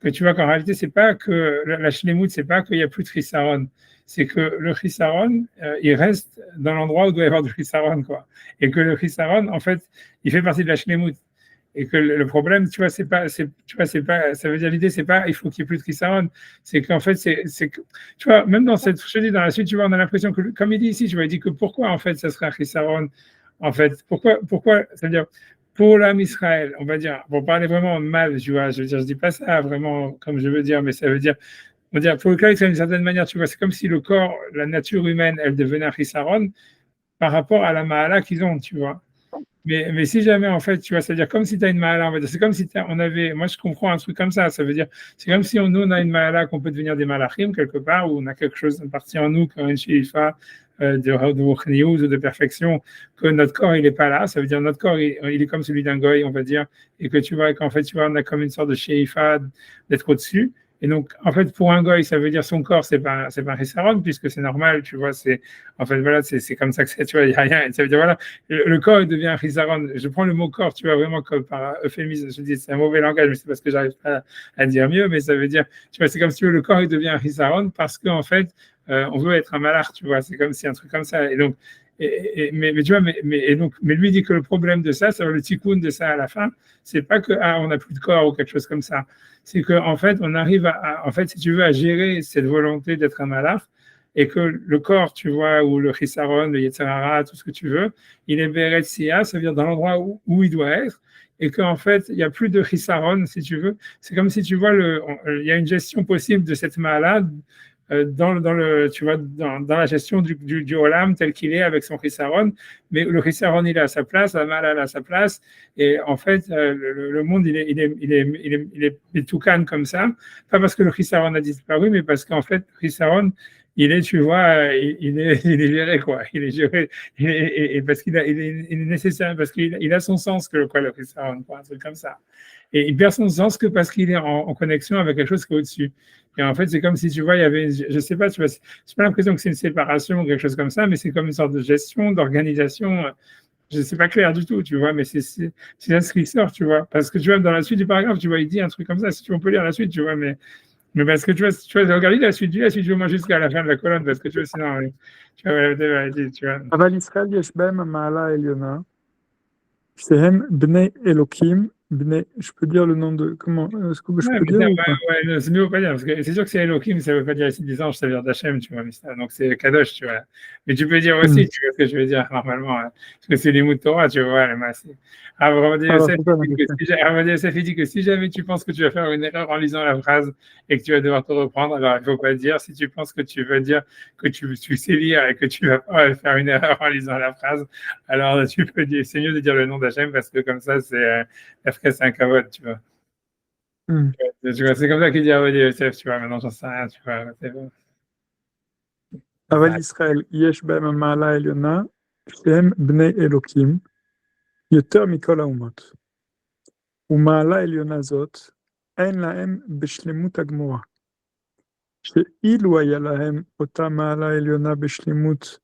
que tu vois qu'en réalité, c'est pas que la Shlemut, c'est pas qu'il n'y a plus de Chisaron, c'est que le Chisaron, il reste dans l'endroit où il doit y avoir du Chisaron, quoi. Et que le Chisaron, en fait, il fait partie de la Shlemut. Et que le problème, tu vois, ça veut dire l'idée, c'est pas, il faut qu'il y ait plus de Chisaron. C'est qu'en fait, c'est que, tu vois, même dans cette, je te dis, dans la suite, tu vois, on a l'impression que, comme il dit ici, tu vois, il dit que pourquoi, en fait, ça serait un Chisaron, en fait, pourquoi, ça veut dire, pour l'âme Israël, on va dire, pour parler vraiment mal, tu vois, je veux dire, je dis pas ça vraiment comme je veux dire, mais ça veut dire, on dirait, pour le cas, d'une certaine manière, tu vois, c'est comme si le corps, la nature humaine, elle devenait un chisaron par rapport à la mahala qu'ils ont, tu vois. Mais si jamais, en fait, tu vois, c'est-à-dire comme si tu as une mahala, c'est comme si on avait, moi je comprends un truc comme ça veut dire, c'est comme si nous, on a une mahala qu'on peut devenir des malachim quelque part, où on a quelque chose, une partie en nous, comme une shifa, de ou de perfection, que notre corps, il n'est pas là, ça veut dire notre corps, il est comme celui d'un goy, on va dire, et que tu vois, qu'en fait, tu vois, on a comme une sorte de shifa d'être au-dessus. Et donc, en fait, pour un goy, ça veut dire son corps, c'est pas un hisaron, puisque c'est normal, tu vois, en fait, voilà, c'est comme ça que c'est, tu vois, il y a rien, ça veut dire, voilà, le corps il devient un chisaron. Je prends le mot corps, tu vois, vraiment comme par euphémisme. Je dis, c'est un mauvais langage, mais c'est parce que j'arrive pas à dire mieux, mais ça veut dire, tu vois, c'est comme si le corps il devient un chisaron parce qu'en fait, on veut être un malach, tu vois, c'est comme si un truc comme ça. Et donc, mais tu vois, mais lui dit que le problème de ça, c'est le tikkun de ça à la fin, c'est pas que on n'a plus de corps ou quelque chose comme ça. C'est qu'en fait, on arrive en fait, si tu veux, à gérer cette volonté d'être un malach et que le corps, tu vois, ou le chisaron, le yetzerara, tout ce que tu veux, il est beretsia, ça veut dire dans l'endroit où il doit être, et qu'en fait, il n'y a plus de chisaron, si tu veux. C'est comme si tu vois, il y a une gestion possible de cette malade tu vois, dans la gestion du Olam tel qu'il est avec son Chisaron, mais le Chisaron il est à sa place, la Mala à sa place, et en fait le monde il est tout calme comme ça, pas parce que le Chisaron a disparu, mais parce qu'en fait le Chisaron il est, tu vois, il est géré quoi, il est géré, et parce il est nécessaire, parce qu'il a son sens que quoi le Chisaron, quoi, un truc comme ça, et il perd son sens que parce qu'il est en connexion avec quelque chose qui est au-dessus. Et en fait, c'est comme si tu vois, il y avait, je sais pas, tu vois, j'ai pas l'impression que c'est une séparation ou quelque chose comme ça, mais c'est comme une sorte de gestion, d'organisation. Je sais pas clair du tout, tu vois, mais c'est ça ce qui sort, tu vois. Parce que tu vois, dans la suite du paragraphe, tu vois, il dit un truc comme ça, si tu veux, on peut lire la suite, tu vois, mais parce que regarde la suite, au moins jusqu'à la fin de la colonne, parce que tu vois, sinon, tu vois, tu vois. אבל ישראל יש בהם המעלה העליונה, שהם בני אלוקים, je peux dire le nom de, comment, est-ce que je Ouais, peux mais dire ou pas? non, c'est mieux pas dire, parce que c'est sûr que c'est Elohim, ça veut pas dire ici des anges, ça veut dire d'Hachem, tu vois, mais donc c'est Kadosh, tu vois. Mais tu peux dire aussi, tu vois ce que je veux dire, normalement, hein, parce que c'est les mots de Torah, tu vois, les massés. Abraham Alors, Yosef, c'est ça la question. il dit que si jamais tu penses que tu vas faire une erreur en lisant la phrase et que tu vas devoir te reprendre, alors il faut pas dire, si tu penses que tu veux dire que tu sais lire et que tu vas pas faire une erreur en lisant la phrase, alors tu peux dire, c'est mieux de dire le nom d'Hachem, parce que comme ça, la phrase, c'est un kavod, tu vois. Tu vois, c'est comme ça qu'il dit à Yosef, tu vois, maintenant j'en sais rien, tu vois, c'est bon. אבל ישראל יש בהם המעלה העליונה, שהם בני אלוקים, יותר מכל האומות. ומעלה עליונה זאת, אין להם בשלמות הגמורה. שאילו היה להם אותה מעלה עליונה בשלמות,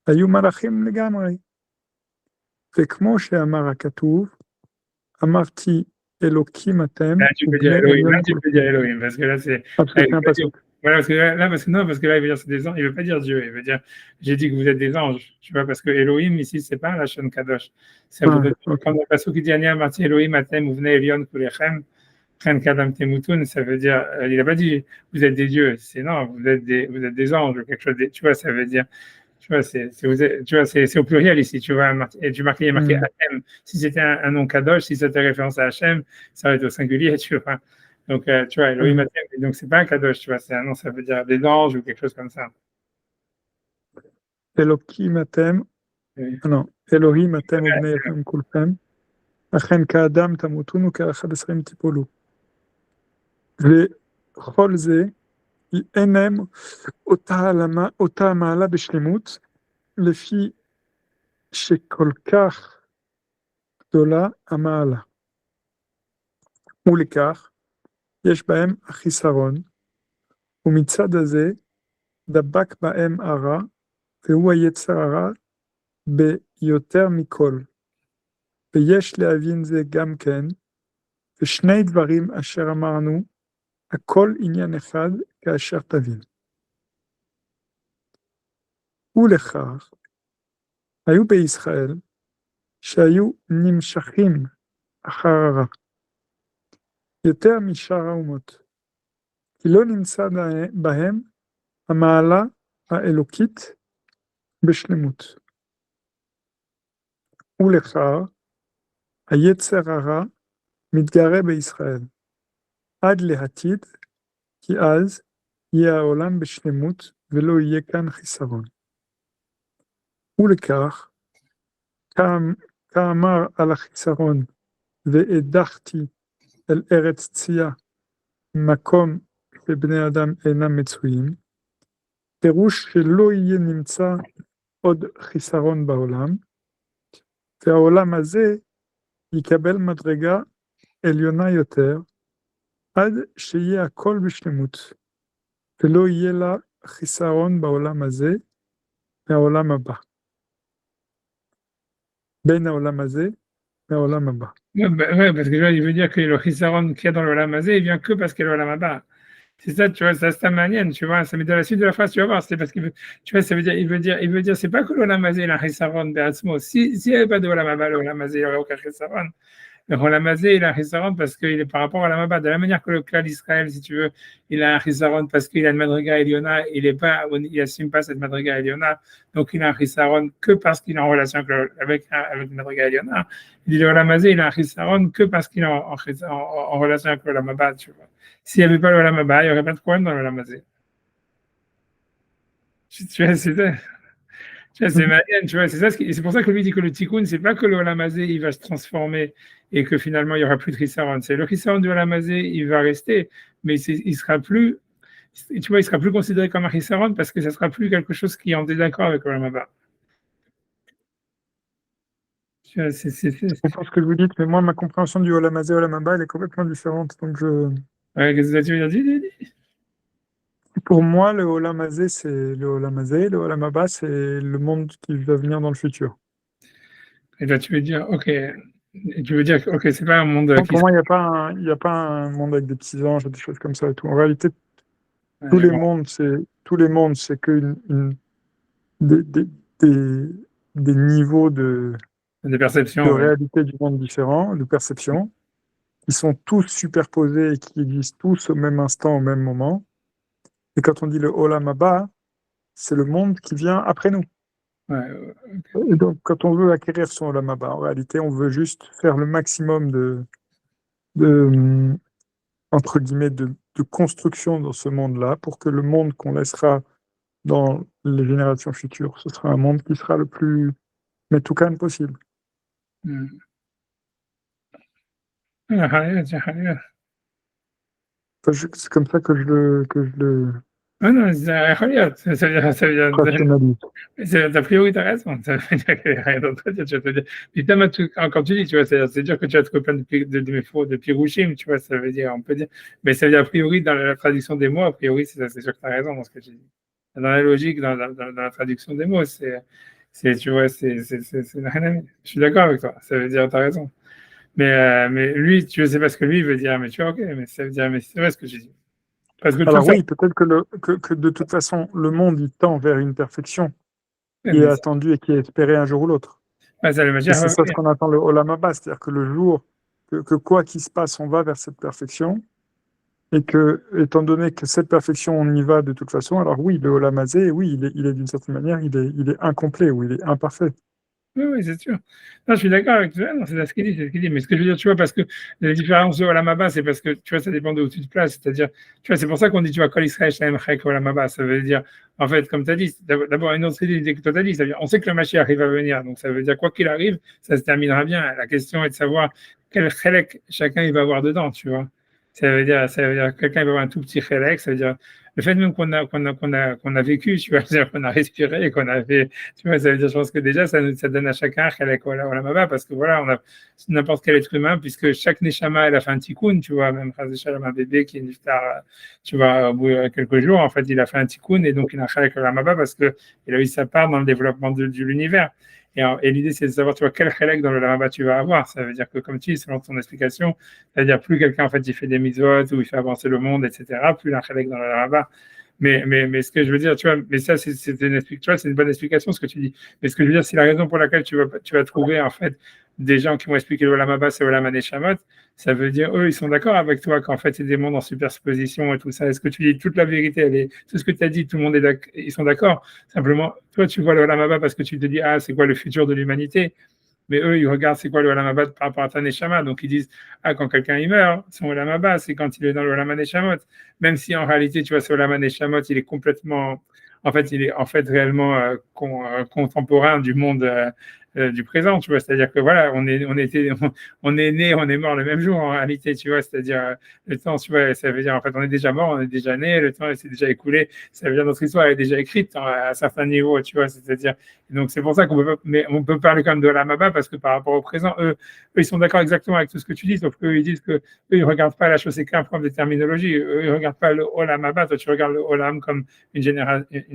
היו מלאכים לגמרי. וכמו שאמר הכתוב, אמרתי אלוקים אתם ובני עליון Là, tu peux dire Elohim, parce que là, c'est. Là, il veut pas dire- voilà, parce que là, il veut dire c'est des anges, il veut pas dire Dieu, il veut dire j'ai dit que vous êtes des anges, tu vois, parce que Elohim ici, c'est pas la Shon Kadosh. Ça voudrait dire, comme le passage qui dit Ani Amarti Elohim Atem ou Vnei Elion Kulechem, Chen Kadam Temutun, ça veut dire, il a pas dit vous êtes des dieux, c'est non, vous êtes des anges, quelque chose, tu vois, ça veut dire. Tu vois, tu vois, c'est au pluriel ici, tu vois, et tu marques, il y a marqué Hachem. Si c'était un nom Kadosh, si c'était référence à Hachem, ça va être au singulier, tu vois. Donc, tu vois, Elohim Hachem, donc c'est pas un Kadosh, tu vois, c'est un nom, ça veut dire des anges ou quelque chose comme ça. אלוקים אתם, לא, אלוהים אתם ובני אלוהים כולכם, אכן כאדם תמותון וכאחד עשרים תיפולו. וכל זה, אין להם אותה מעלה בשלמות, לפי שכל כך גדולה המעלה. ולכך, יש בהם החיסרון, ומצד הזה, דבק בהם הרע, והוא היצר הרע ביותר מכל. ויש להבין זה גם כן, ושני דברים אשר אמרנו, הכל עניין אחד כאשר תבין. ולכך, היו בישראל שהיו נמשכים אחר הרע, יותר משאר האומות, כי לא נמצא בהם המעלה האלוקית בשלמות. ולכך, היצר הרע מתגרה בישראל, עד לעתיד, כי אז יהיה העולם בשלמות ולא יהיה כאן חיסרון. ולכך, כאמר על החיסרון, והדחתי אל ארץ צייה, מקום שבני אדם אינם מצויים, פירוש שלא יהיה נמצא עוד חיסרון בעולם, והעולם הזה יקבל מדרגה עליונה יותר, עד שיהיה הכל בשלמות, ולא יהיה לה חיסרון בעולם הזה, מהעולם הבא. בין העולם הזה, מהעולם הבא. Ouais, parce que là, il veut dire que le chisaron qu'il y a dans le lamazé, il vient que parce qu'il y a le lamaba. C'est ça, tu vois, ça c'est manienne, tu vois, ça met dans la suite de la phrase, tu vas voir, c'est parce qu'il veut, tu vois, ça veut dire, il veut dire, c'est pas que le lamazé, il a un chisaron be'atzmo. Si il n'y avait pas de lamaba, le lamazé, il n'y aurait aucun chisaron. Le Rolamazé, il a un chisaron parce qu'il est par rapport à la Maba. De la manière que le clan d'Israël, si tu veux, il a un chisaron parce qu'il a une Madriga Eliona, il n'assume pas cette Madriga Eliona, donc il a un chisaron que parce qu'il est en relation avec une Madriga Eliona. Il dit le Rolamazé, il a un chisaron que parce qu'il est en relation avec le Maba, tu vois. S'il n'y avait pas le Maba, il n'y aurait pas de problème dans le Rolamazé. Tu vois, c'est ça. C'est malin, tu vois, c'est pour ça que lui dit que le tikkun, c'est pas que le olamazé, il va se transformer et que finalement il y aura plus de chisaron. C'est le chisaron du olamazé, il va rester, mais il sera plus, tu vois, il sera plus considéré comme un chisaron parce que ça sera plus quelque chose qui est en désaccord avec le olamaba. Je comprends ce que vous dites, mais moi, ma compréhension du olamazé, olamaba, elle est complètement différente, donc Ouais, qu'est-ce que tu veux dire? Pour moi, le olamazé, c'est le olamazé, le olamaba, c'est le monde qui va venir dans le futur. Et là, tu veux dire, ok, c'est pas un monde. Donc, pour moi, il n'y a pas un monde avec des petits anges et des choses comme ça et tout. En réalité, tous les mondes, c'est que des niveaux de perception, de réalité du monde différent, de perception, qui sont tous superposés et qui existent tous au même instant, au même moment. Et quand on dit le Olam Haba, c'est le monde qui vient après nous. Ouais. Et donc, quand on veut acquérir son Olam Haba, en réalité, on veut juste faire le maximum de entre guillemets, de construction dans ce monde-là pour que le monde qu'on laissera dans les générations futures, ce sera un monde qui sera le plus metoukan possible. C'est comme ça que je le Ah non, ça veut dire, a priori, t'as raison, ça veut dire qu'il n'y a rien d'autre à dire, tu vas te dire, putain, quand tu dis, tu vois, c'est dire que tu vas te copain de pirouchim, tu vois, ça veut dire, on peut dire, mais ça veut dire, a priori, dans la traduction des mots, a priori, c'est sûr que t'as raison dans ce que tu dis. Dans la logique, dans la traduction des mots, tu vois, je suis d'accord avec toi, ça veut dire, t'as raison. Mais lui, tu sais pas ce que lui veut dire, mais tu vois, ok, mais ça veut dire, mais c'est vrai ce que j'ai dit. Parce que alors oui, peut-être que de toute façon, le monde il tend vers une perfection qui est attendue et qui est espérée un jour ou l'autre. Ça veut dire, c'est ça ce qu'on attend le Olam Haba, c'est-à-dire que le jour que quoi qu'il se passe, on va vers cette perfection, et que, étant donné que cette perfection, on y va de toute façon, alors oui, le Olam Hazé, oui, il est d'une certaine manière, il est incomplet, ou il est imparfait. Oui, c'est sûr. Non, je suis d'accord avec toi. Non, c'est ce qu'il dit, Mais ce que je veux dire, tu vois, parce que la différence de Olam Haba, c'est parce que, tu vois, ça dépend de où tu te places. C'est-à-dire, tu vois, c'est pour ça qu'on dit, tu vois, Kol Israël, Shalem Chayek Olam Haba. Ça veut dire, en fait, comme tu as dit, d'abord, une autre idée que tu as dit, c'est-à-dire, on sait que le Mashiach arrive à venir. Donc, ça veut dire, quoi qu'il arrive, ça se terminera bien. La question est de savoir quel Chayek chacun il va avoir dedans, tu vois. Ça veut dire, quelqu'un va avoir un tout petit Chayek, ça veut dire, le fait même qu'on a vécu, tu vois, c'est-à-dire qu'on a respiré et qu'on a fait, tu vois, ça veut dire, je pense que déjà, ça donne à chacun parce que voilà, on a n'importe quel être humain, puisque chaque Neshama, elle a fait un tikkun, tu vois, même un bébé qui est niftar, tu vois, au bout de quelques jours, en fait, il a fait un tikkun et donc il a chalek olamaba parce qu'il a eu sa part dans le développement de l'univers. Et l'idée, c'est de savoir, tu vois, quel chalek dans le lamaba tu vas avoir. Ça veut dire que, comme tu dis, selon ton explication, c'est-à-dire plus quelqu'un, en fait, il fait des mitzvot ou il fait avancer le monde, etc., plus il a un chalek dans le lamaba. Mais ce que je veux dire, tu vois, mais ça, c'est une bonne explication, ce que tu dis. Mais ce que je veux dire, c'est la raison pour laquelle tu vas trouver, en fait, des gens qui vont expliquer le Olam Haba, c'est Olam Haneshamot. Ça veut dire, eux, ils sont d'accord avec toi qu'en fait, c'est des mondes en superposition et tout ça. Est-ce que tu dis toute la vérité, tout ce que tu as dit, tout le monde est d'accord, ils sont d'accord. Simplement, toi, tu vois le Olam Haba parce que tu te dis, ah, c'est quoi le futur de l'humanité? mais eux, ils regardent c'est quoi le Olam Haba par rapport à ta Neshama. Donc, ils disent, ah, quand quelqu'un il meurt, son Olam Haba, c'est quand il est dans le Olam HaNeshamot. Même si en réalité, tu vois, ce Olam HaNeshamot, il est complètement, en fait, il est en fait réellement contemporain du monde du présent, tu vois. C'est-à-dire que voilà, on est né, on est mort le même jour en réalité, tu vois. C'est-à-dire le temps, tu vois, ça veut dire en fait, on est déjà mort, on est déjà né, le temps s'est déjà écoulé. Ça veut dire notre histoire est déjà écrite à certains niveaux, tu vois. C'est-à-dire, donc c'est pour ça qu'on peut pas, mais on peut parler quand même de Olam Haba parce que par rapport au présent, eux ils sont d'accord exactement avec tout ce que tu dis, sauf qu'eux ils disent que eux ils regardent pas la chose, c'est qu'un problème de terminologie. Eux ils regardent pas le Olam Haba, toi tu regardes le Olam comme une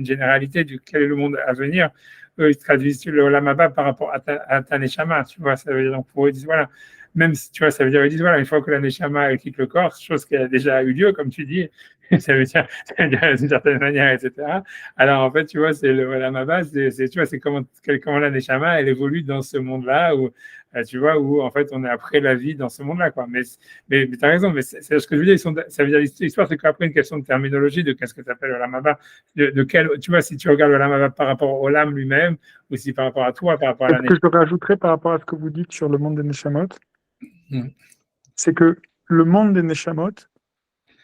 généralité du quel est le monde à venir. Eux, ils traduisent le Olam Haba par rapport à ta Neshama, tu vois. Ça veut dire, donc, pour eux, ils disent, voilà, même si, tu vois, ça veut dire, ils disent, voilà, une fois que la Neshama, elle quitte le corps, chose qui a déjà eu lieu, comme tu dis, ça veut dire d'une certaine manière, etc. Alors, en fait, tu vois, c'est le Olam Haba, tu vois, c'est comment la Neshama, elle évolue dans ce monde-là, où, tu vois, où, en fait, on est après la vie dans ce monde-là, quoi. Mais tu as raison, mais c'est ce que je veux dire, ça veut dire, l'histoire, c'est qu'après, une question de terminologie, de qu'est-ce que tu appelles Olam Haba, de quel, tu vois, si tu regardes Olam Haba par rapport au Olam lui-même, ou si par rapport à toi, par rapport à Et la ce que Neshama. je rajouterais par rapport à ce que vous dites sur le monde des Neshamot, c'est que le monde des Neshamot,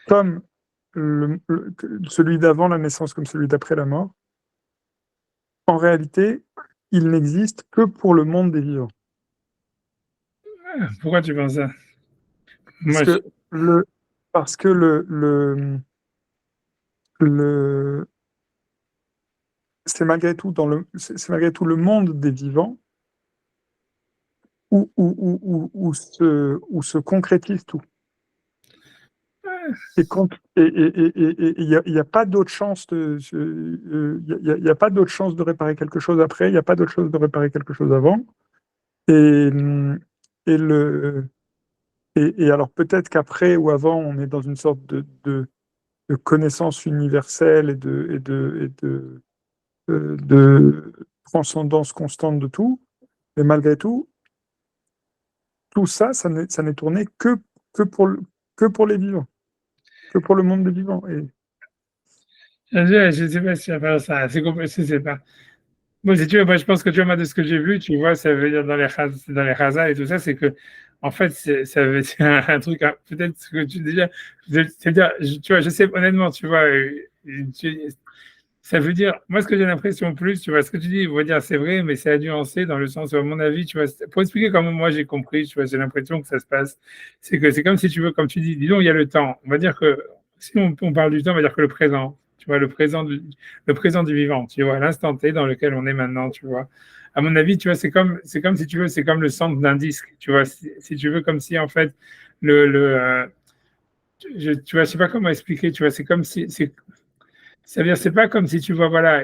comme celui d'avant la naissance, comme celui d'après la mort, en réalité, il n'existe que pour le monde des vivants. Pourquoi tu penses ça? Parce Moi, que parce que le, c'est malgré tout c'est malgré tout le monde des vivants où se concrétise tout. Et il n'y a pas d'autre chance il y a pas d'autre chance de réparer quelque chose après, il n'y a pas d'autre chose de réparer quelque chose avant. Et, et, le, et alors peut-être qu'après ou avant, on est dans une sorte de connaissance universelle de transcendance constante de tout, mais malgré tout, tout ça, ça n'est tourné que pour, que pour les vivants, que pour le monde des vivants. Et je sais pas si tu vas faire ça, c'est compliqué, je sais pas. Bon, si tu veux, moi, je pense que tu vois, moi, de ce que j'ai vu, tu vois, ça veut dire dans les chazals et tout ça, c'est que, en fait, ça veut dire un truc, peut-être que tu déjà, c'est-à-dire, tu vois, je sais, honnêtement, tu vois, ça veut dire, moi, ce que j'ai l'impression plus, tu vois, ce que tu dis, on va dire, c'est vrai, mais c'est à nuancer dans le sens où, à mon avis, tu vois, pour expliquer comment moi j'ai compris, tu vois, j'ai l'impression que ça se passe, c'est que c'est comme si tu veux, comme tu dis, disons, il y a le temps. On va dire que, si on parle du temps, on va dire que le présent, tu vois, le présent du vivant, tu vois, l'instant T dans lequel on est maintenant, tu vois. À mon avis, tu vois, c'est comme si tu veux, c'est comme le centre d'un disque, tu vois, si tu veux, comme si, en fait, tu vois, je sais pas comment expliquer, tu vois, c'est comme si, ça veut dire, c'est pas comme si tu vois, voilà,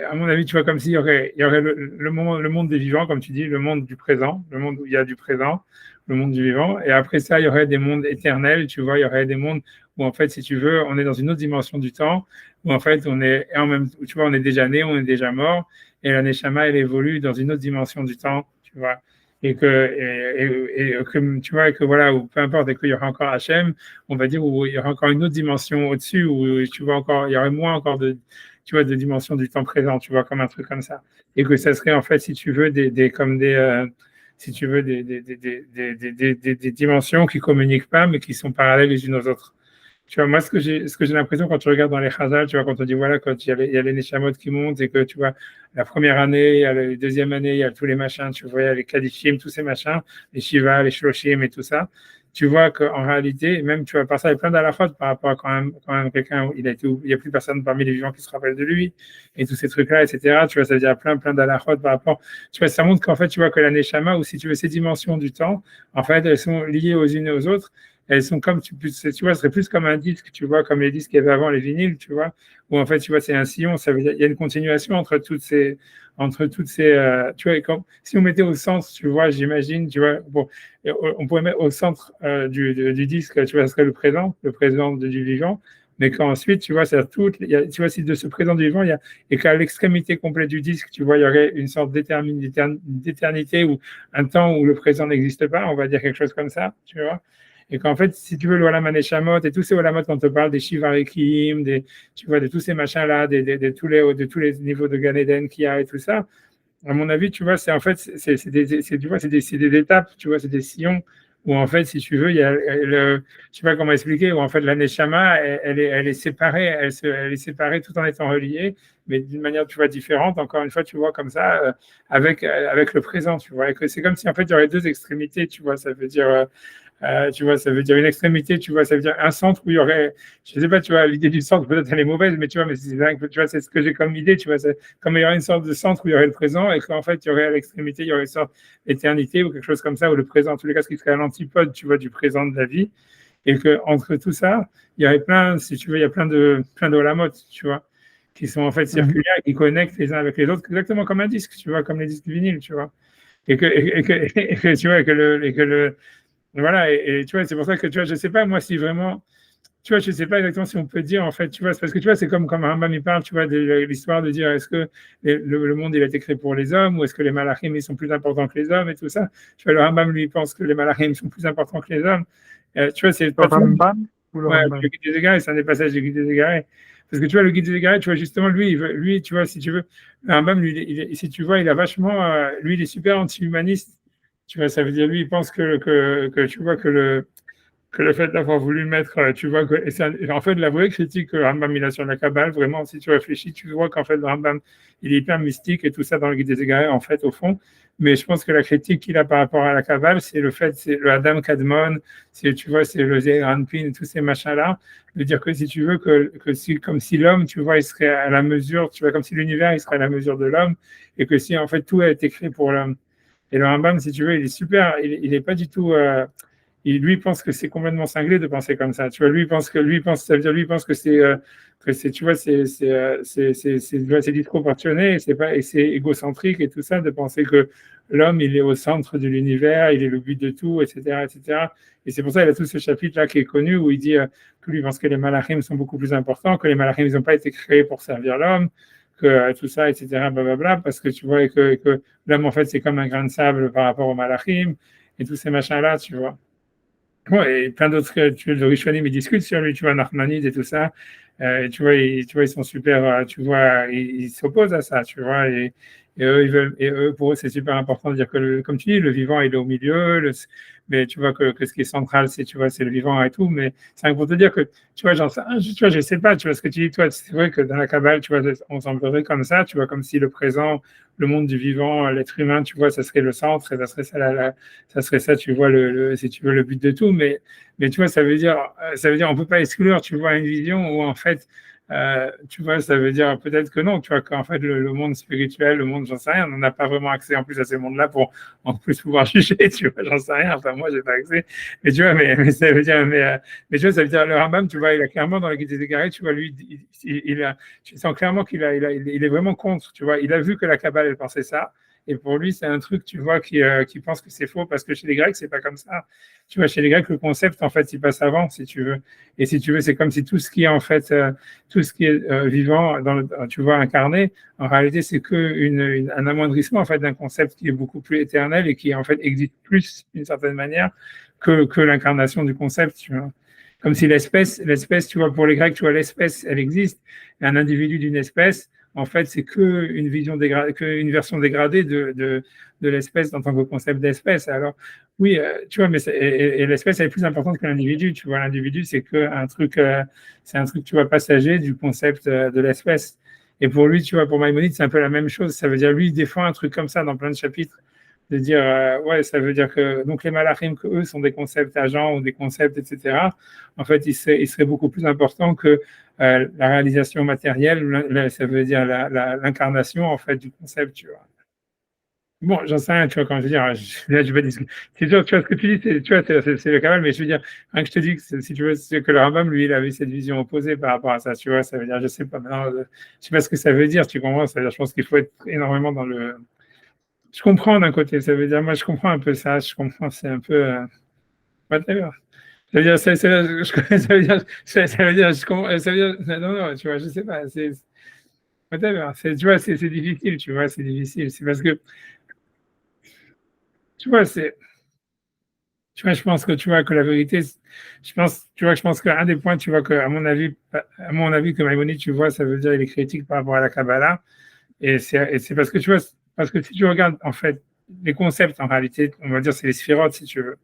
à mon avis, tu vois, comme s'il y aurait le monde des vivants, comme tu dis, le monde du présent, le monde où il y a du présent, le monde du vivant, et après ça, il y aurait des mondes éternels, tu vois, il y aurait des mondes où, en fait, si tu veux, on est dans une autre dimension du temps, où, en fait, on est, et en même, tu vois, on est déjà né, on est déjà mort, et la Neshama, elle évolue dans une autre dimension du temps, tu vois, et que, tu vois, que voilà, ou peu importe, et qu'il y aura encore Hachem, on va dire, où il y aura encore une autre dimension au-dessus, où tu vois encore, il y aurait moins encore de, tu vois, de dimension du temps présent, tu vois, comme un truc comme ça. Et que ça serait, en fait, si tu veux, comme des, si tu veux, des dimensions qui communiquent pas, mais qui sont parallèles les unes aux autres. Tu vois, moi, ce que j'ai l'impression quand tu regardes dans les Chazal, tu vois, quand on dit, voilà, quand il y a les Neshamot qui montent et que, tu vois, la première année, il y a la deuxième année, il y a tous les machins, tu vois, il y a les Kadishim, tous ces machins, les Shiva, les Shloshim et tout ça. Tu vois qu'en réalité, même, tu vois, par ça, il y a plein d'alachot par rapport à quand même quelqu'un, il y a plus personne parmi les vivants qui se rappellent de lui et tous ces trucs-là, etc. Tu vois, ça veut dire plein d'alachot par rapport, tu vois, ça montre qu'en fait, tu vois que la Neshama, ou si tu veux, ces dimensions du temps, en fait, elles sont liées aux unes et aux autres. Elles sont comme, tu vois, ce serait plus comme un disque, tu vois, comme les disques qu'il y avait avant, les vinyles, tu vois, où en fait, tu vois, c'est un sillon, ça veut dire, il y a une continuation entre toutes ces, tu vois, si on mettait au centre, tu vois, j'imagine, tu vois, bon, on pourrait mettre au centre du disque, tu vois, ce serait le présent du vivant, mais qu'ensuite, tu vois, tu vois, si de ce présent du vivant, et qu'à l'extrémité complète du disque, tu vois, il y aurait une sorte d'éternité ou un temps où le présent n'existe pas, on va dire quelque chose comme ça, tu vois. Et qu'en fait, si tu veux, le Olam HaNeshamot et tous ces Olamot, quand on te parle des Shivarikim, tu vois, de tous ces machins-là, de tous les niveaux de Gan Eden qu'il y a et tout ça, à mon avis, tu vois, c'est en fait, tu vois, c'est des étapes, tu vois, c'est des sillons où en fait, si tu veux, il y a je sais pas comment expliquer, où en fait la neshama, elle est séparée, elle est séparée tout en étant reliée, mais d'une manière, tu vois, différente. Encore une fois, tu vois, comme ça, avec le présent, tu vois. Et que c'est comme si en fait il y aurait deux extrémités, tu vois. Ça veut dire tu vois, ça veut dire une extrémité, tu vois, ça veut dire un centre où il y aurait, je sais pas, tu vois, l'idée du centre, peut-être elle est mauvaise, mais tu vois, mais tu vois, c'est ce que j'ai comme idée, tu vois, comme il y aurait une sorte de centre où il y aurait le présent et qu'en fait, il y aurait à l'extrémité, il y aurait une sorte d'éternité ou quelque chose comme ça, où le présent, en tous les cas, ce qui serait à l'antipode, tu vois, du présent de la vie, et que entre tout ça, il y aurait plein, si tu veux, il y a plein de lamottes, tu vois, qui sont en fait circulaires et qui connectent les uns avec les autres, exactement comme un disque, tu vois, comme les disques vinyles, tu vois. Tu vois, et que le, voilà, et tu vois, c'est pour ça que tu vois, je sais pas, moi, si vraiment, tu vois, je sais pas exactement si on peut dire, en fait, tu vois, c'est parce que tu vois, c'est comme Rambam il parle, tu vois, de l'histoire de dire est-ce que le monde il a été créé pour les hommes ou est-ce que les malachim ils sont plus importants que les hommes et tout ça. Tu vois, le Rambam lui pense que les malachim sont plus importants que les hommes. Tu vois, c'est Le pas tout le monde. Rambam ou le Ouais, le Rambam? guide des égarés, c'est un des passages du guide des égarés. Parce que tu vois, le guide des égarés, tu vois, justement, lui, tu vois, si tu veux, le Rambam, lui, si tu vois, il a vachement, lui, il est super anti-humaniste. Tu vois, ça veut dire, lui, il pense que tu vois, que le fait d'avoir voulu mettre, tu vois, et en fait, la vraie critique que Rambam il a sur la Kabbale, vraiment, si tu réfléchis, tu vois qu'en fait, le Rambam, il est hyper mystique et tout ça dans le Guide des Égarés, en fait, au fond. Mais je pense que la critique qu'il a par rapport à la Kabbale, c'est le fait, c'est le Adam Kadmon, c'est, tu vois, c'est le Zeir Anpin et tous ces machins-là, de dire que si tu veux, comme si l'homme, tu vois, il serait à la mesure, tu vois, comme si l'univers, il serait à la mesure de l'homme, et que si, en fait, tout a été créé pour l'homme. Et le Rambam, si tu veux, il est super, il est pas du tout, lui pense que c'est complètement cinglé de penser comme ça. Tu vois, ça veut dire lui pense que c'est, tu vois, c'est disproportionné, et c'est égocentrique et tout ça de penser que l'homme il est au centre de l'univers, il est le but de tout, etc., etc. Et cetera. Et c'est pour ça qu'il a tout ce chapitre là qui est connu où il dit que lui pense que les malachim sont beaucoup plus importants, que les malachim ils n'ont pas été créés pour servir l'homme, que tout ça, etc. Blablabla, parce que tu vois que l'homme en fait c'est comme un grain de sable par rapport aux malachim et tous ces machins là, tu vois. Ouais, et plein d'autres, le Rishonim, ils discutent sur lui, tu vois, Nachmanide et tout ça. Tu vois, ils sont super, tu vois, ils s'opposent à ça, tu vois, et eux, pour eux, c'est super important de dire que, comme tu dis, le vivant, il est au milieu, mais tu vois que ce qui est central, c'est, tu vois, c'est le vivant et tout, mais c'est rien pour te dire que, tu vois, genre, tu vois, je sais pas, tu vois, ce que tu dis, toi, c'est vrai que dans la Kabbale, tu vois, on semblerait comme ça, tu vois, comme si le présent, le monde du vivant, l'être humain, tu vois, ça serait le centre, et ça serait ça, ça serait ça, tu vois, si tu veux, le but de tout, mais tu vois, ça veut dire, on peut pas exclure, tu vois, une vision où en fait, tu vois, ça veut dire peut-être que non, tu vois, qu'en fait, le monde spirituel, le monde, j'en sais rien, on n'a pas vraiment accès en plus à ces mondes-là pour en plus pouvoir juger, tu vois, j'en sais rien, enfin, moi, j'ai pas accès, mais tu vois, mais ça veut dire, mais tu vois, ça veut dire, le Rambam, tu vois, il a clairement dans la Guide des Égarés, tu vois, lui, tu sens clairement il est vraiment contre, tu vois, il a vu que la Kabbale, elle pensait ça, et pour lui, c'est un truc, tu vois, qui pense que c'est faux, parce que chez les Grecs, c'est pas comme ça. Tu vois, chez les Grecs, le concept, en fait, il passe avant, si tu veux. Et si tu veux, c'est comme si tout ce qui est, en fait, tout ce qui est vivant, tu vois, incarné, en réalité, c'est un amoindrissement, en fait, d'un concept qui est beaucoup plus éternel et qui, en fait, existe plus, d'une certaine manière, que l'incarnation du concept, tu vois. Comme si l'espèce, tu vois, pour les Grecs, tu vois, l'espèce, elle existe. Et un individu d'une espèce, en fait, c'est qu'une version dégradée de l'espèce en tant que concept d'espèce. Alors, oui, tu vois, mais et l'espèce elle est plus importante que l'individu. Tu vois, l'individu c'est un truc, tu vois, passager du concept de l'espèce. Et pour lui, tu vois, pour Maïmonide, c'est un peu la même chose. Ça veut dire, lui, il défend un truc comme ça dans plein de chapitres, de dire, ouais, ça veut dire que donc les malachim, que eux sont des concepts agents ou des concepts, etc. En fait, il serait beaucoup plus important que la réalisation matérielle, ça veut dire l'incarnation en fait du concept, tu vois. Bon, j'en sais rien, tu vois, quand je veux dire, là, je vais discuter. C'est sûr, tu vois, ce que tu dis, tu vois, c'est le Kabbal, mais je veux dire, rien que je te dis que, si tu veux, c'est que le Rambam, lui, il avait cette vision opposée par rapport à ça, tu vois, ça veut dire, je sais pas, maintenant, je sais pas ce que ça veut dire, tu comprends, ça veut dire, je pense qu'il faut être énormément dans le. Je comprends d'un côté, ça veut dire, moi, je comprends un peu ça, je comprends, c'est un peu. Whatever. Ça veut dire, ça veut dire, ça veut dire, je comprends, ça veut dire, non, non, tu vois, je sais pas, whatever, tu vois, c'est difficile, tu vois, c'est difficile, c'est parce que, tu vois, tu vois, je pense que tu vois que la vérité, je pense qu'un des points, tu vois, que à mon avis, que Maïmonide, tu vois, ça veut dire il est critique par rapport à la Kabbalah, et c'est parce que tu vois, parce que si tu regardes, en fait, les concepts, en réalité, on va dire, c'est les sphirotes, si tu veux.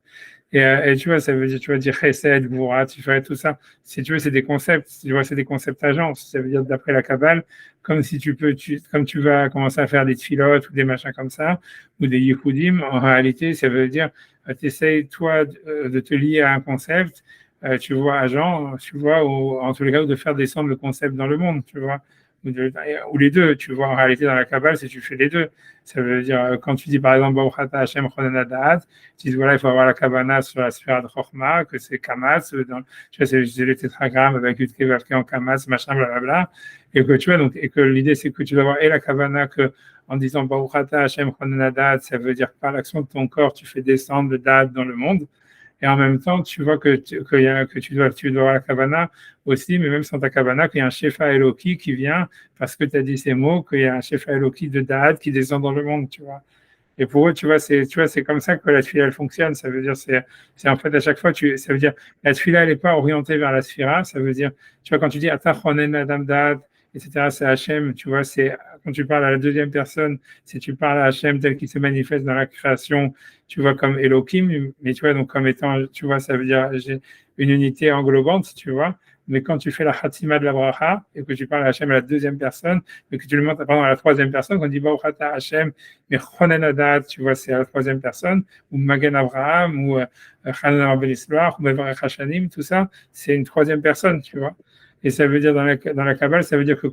Et tu vois, ça veut dire, tu vas dire Chesed, Gvura, Tiferet, tout ça. Si tu veux, c'est des concepts, tu vois, c'est des concepts agences. Ça veut dire, d'après la Kabbale, comme si comme tu vas commencer à faire des tfilotes ou des machins comme ça, ou des yichudim, en réalité, ça veut dire, tu essayes, toi, de te lier à un concept, tu vois, agent, tu vois, ou en tous les cas, de faire descendre le concept dans le monde, tu vois. Ou les deux, tu vois, en réalité, dans la Kabbale, si tu fais les deux. Ça veut dire, quand tu dis par exemple, Baruch Ata Hashem Chonen Adaat, tu dis voilà, il faut avoir la Kavana sur la sphère de Chokhmah, que c'est Kamas, tu vois, c'est le tétragramme avec Yudke Vavke en Kamas, machin, blablabla, et que tu vois, donc, et que l'idée c'est que tu dois avoir et la Kavana que en disant Baruch Ata Hashem Chonen Adaat, ça veut dire que par l'action de ton corps, tu fais descendre le Daat dans le monde. Et en même temps, tu vois que tu dois avoir la Kavana aussi, mais même sans ta Kavana, qu'il y a un Shefa Eloki qui vient parce que tu as dit ces mots, qu'il y a un Shefa Eloki de Da'at qui descend dans le monde, tu vois. Et pour eux, c'est comme ça que la tefila elle fonctionne. Ça veut dire, c'est en fait à chaque fois, ça veut dire, la tefila elle n'est pas orientée vers la sphira. Ça veut dire, tu vois, quand tu dis Atachonen Adam Da'at, etc., c'est Hachem, tu vois, c'est quand tu parles à la deuxième personne, si tu parles à Hachem tel qu'il se manifeste dans la création, tu vois, comme Elohim, mais tu vois, donc comme étant, tu vois, ça veut dire une unité englobante, tu vois. Mais quand tu fais la Khatima de la Bracha et que tu parles à Hachem à la deuxième personne, mais que tu le montres à la troisième personne, quand on dit Baruch Ata Hachem, mais Chonen Adat, tu vois, c'est à la troisième personne, ou Magen Abraham, ou Chanan Rabben Isloach, ou Mevarech Hashanim, tout ça, c'est une troisième personne, tu vois. Et ça veut dire dans la Kabbale, ça veut dire que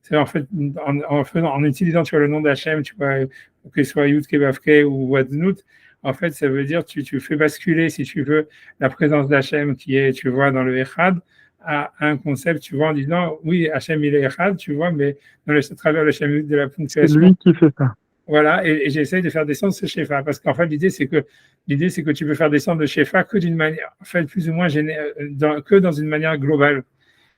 c'est en fait en utilisant tu vois, le nom d'Hachem, tu vois, que ce soit Yud Kevavke ou Wadznut, en fait, ça veut dire tu fais basculer, si tu veux, la présence d'Hachem qui est, tu vois, dans le Echad, à un concept, tu vois, en disant, oui, Hachem il est Echad, tu vois, mais à travers le schéma de la C'est ponctuation. lui qui fait ça. Voilà, et j'essaye de faire descendre ce Shefa, parce qu'en fait, l'idée, c'est que tu peux faire descendre le Shefa que d'une manière, en fait, plus ou moins que dans une manière globale.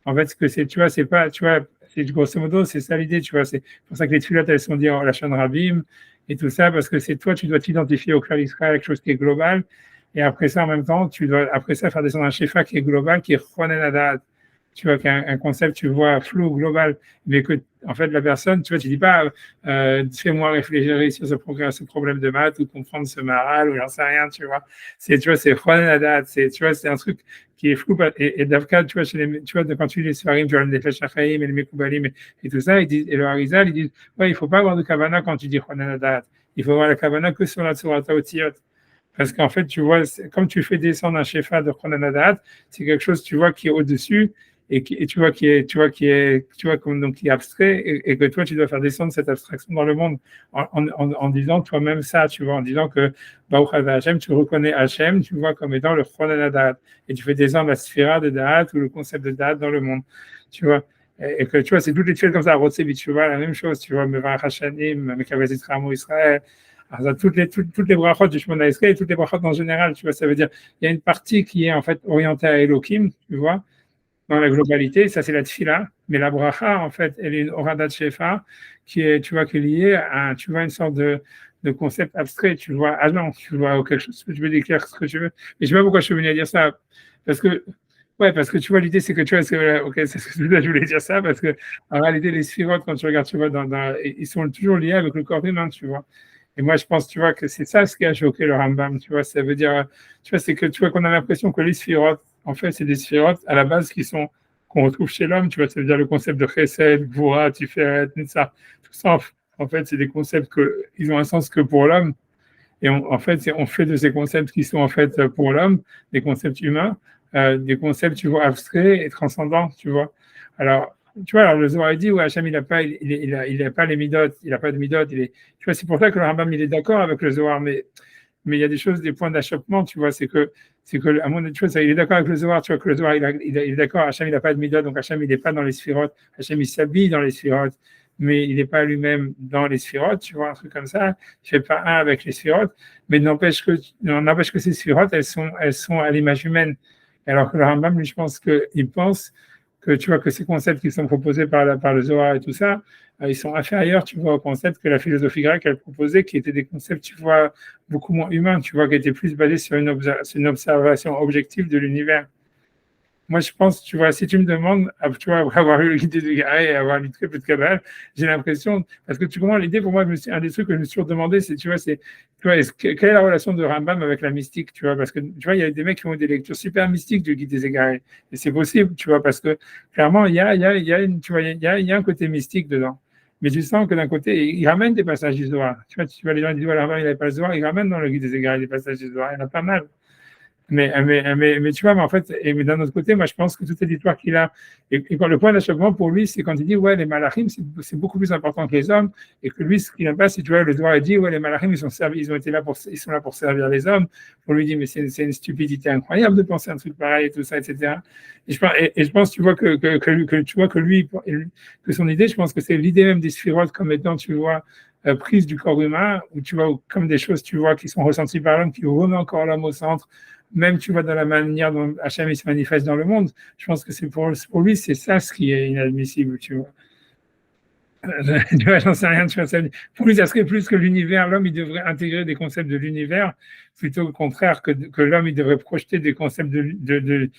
En fait, ce que c'est, tu vois, c'est pas, tu vois, c'est grosso modo, c'est ça l'idée, tu vois. C'est pour ça que les tfilotes, elles sont dites en Lachon Rabim et tout ça, parce que c'est toi, tu dois t'identifier au Klal Israël, quelque chose qui est global. Et après ça, en même temps, tu dois, après ça, faire descendre un Shefa qui est global, qui est Chonen Adat. Tu vois, qu'un concept, tu vois, flou, global, mais que, en fait, la personne, tu vois, tu dis pas, fais-moi réfléchir sur ce problème de maths ou comprendre ce maral ou j'en sais rien, tu vois. Tu vois, c'est Chonen Adat, tu vois, c'est un truc qui est flou. Et Davka, tu vois, quand tu lis les Sfarim, tu vois, le Nefesh HaChaim et le Mekoubalim et tout ça, et le Harizal, ils disent, ouais, il faut pas avoir de Kavana quand tu dis Chonen Adat. Il faut avoir la Kavana que sur la Tsurata Otiyot. Parce qu'en fait, tu vois, comme tu fais descendre un Shefa de Chonen Adat, c'est quelque chose, tu vois, qui est au-dessus et tu vois comme donc qui est abstrait et que toi tu dois faire descendre cette abstraction dans le monde en disant toi-même ça, tu vois, en disant que Baruch Hashem, tu reconnais Hashem, tu vois comme étant le Chonen Adat et tu fais descendre la sphira de Da'at ou le concept de Da'at dans le monde, tu vois. Et que tu vois, c'est toutes les choses comme ça, Rotsevit, tu vois, la même chose, tu vois, Mevarach Hashanim, Mekavazit Ramo Israël. Alors, toutes les brachot du Shemona Esrei et toutes les brachot en général, tu vois, ça veut dire, il y a une partie qui est en fait orientée à Elohim, tu vois, dans la globalité, ça c'est la tfila, mais la bracha, en fait, elle est une oradat shefa qui est, tu vois, qui est liée à, tu vois, une sorte de concept abstrait, tu vois, agent, tu vois, ou quelque chose, tu veux décrire ce que tu veux. Mais je sais pas pourquoi je suis venu à dire ça, parce que, ouais, parce que tu vois, l'idée c'est que tu vois, ok, c'est ce que je voulais dire ça, parce que, en réalité, les sphirotes, quand tu regardes, tu vois, ils sont toujours liés avec le corps humain, tu vois. Et moi, je pense, tu vois, que c'est ça ce qui a choqué le Rambam, tu vois, ça veut dire, tu vois, c'est que, tu vois, qu'on a l'impression que les sphirotes, en fait, c'est des sphirotes à la base qu'on retrouve chez l'homme, tu vois, ça veut dire le concept de chesed, gvura, tiferet, ça, tout ça, en fait, c'est des concepts ils ont un sens que pour l'homme. Et en fait, on fait de ces concepts qui sont en fait pour l'homme, des concepts humains, des concepts, tu vois, abstraits et transcendants, tu vois. Alors, tu vois, alors le Zohar dit, ouais, Hachem, il n'a pas les midot, il n'a pas de midot, tu vois, c'est pour ça que le Rambam, il est d'accord avec le Zohar, mais il y a des choses, des points d'achoppement, tu vois, c'est que, à mon avis, tu vois, il est d'accord avec le Zohar, tu vois, que le Zohar, il est d'accord, Hachem, il n'a pas de midot, donc Hachem, il n'est pas dans les sphirotes, Hachem, il s'habille dans les sphirotes, mais il n'est pas lui-même dans les sphirotes, tu vois, un truc comme ça, il ne fait pas un avec les sphirotes, mais n'empêche que ces sphirotes, elles sont à l'image humaine. Alors que le Rambam, lui, je pense qu'il pense que, tu vois, que ces concepts qui sont proposés par le Zohar et tout ça, ils sont inférieurs, tu vois, aux concepts que la philosophie grecque, elle proposait, qui étaient des concepts, tu vois, beaucoup moins humains, tu vois, qui étaient plus basés sur une observation objective de l'univers. moi, je pense, tu vois, si tu me demandes, tu vois, avoir eu le guide des égarés et avoir lu très peu de Kabbalah, j'ai l'impression, parce que tu comprends l'idée, pour moi, un des trucs que je me suis demandé, c'est, tu vois, quelle est la relation de Rambam avec la mystique, tu vois, parce que, tu vois, il y a des mecs qui ont des lectures super mystiques du guide des égarés, et c'est possible, tu vois, parce que, clairement, tu vois, il y a un côté mystique dedans. Mais tu sens que d'un côté, il ramène des passages du Zohar. Tu vois, les gens disent, voilà, Rambam, il n'avait pas le Zohar, il ramène dans le guide des égarés des passages du Zohar, il y en a pas mal. Mais tu vois, mais en fait, mais d'un autre côté, moi, je pense que toute cette histoire qu'il a, et quand le point d'achèvement pour lui, c'est quand il dit, ouais, les malachim, c'est beaucoup plus important que les hommes, et que lui, ce qu'il n'aime pas, c'est, tu vois, le doigt il dit, ouais, les malachim, ils sont là pour servir les hommes. On lui dit, mais c'est une stupidité incroyable de penser un truc pareil et tout ça, etc. Et je pense, tu vois, tu vois que lui, que son idée, je pense que c'est l'idée même des sphirotes comme étant, tu vois, prise du corps humain, ou tu vois, comme des choses, tu vois, qui sont ressenties par l'homme, qui remet encore l'homme au centre, même tu vois dans la manière dont Hachem se manifeste dans le monde, je pense que c'est pour lui, c'est ça ce qui est inadmissible, tu vois. Tu vois, j'en sais rien, tu vois. Pour lui, ça serait plus que l'univers. L'homme, il devrait intégrer des concepts de l'univers, plutôt au contraire que l'homme, il devrait projeter des concepts des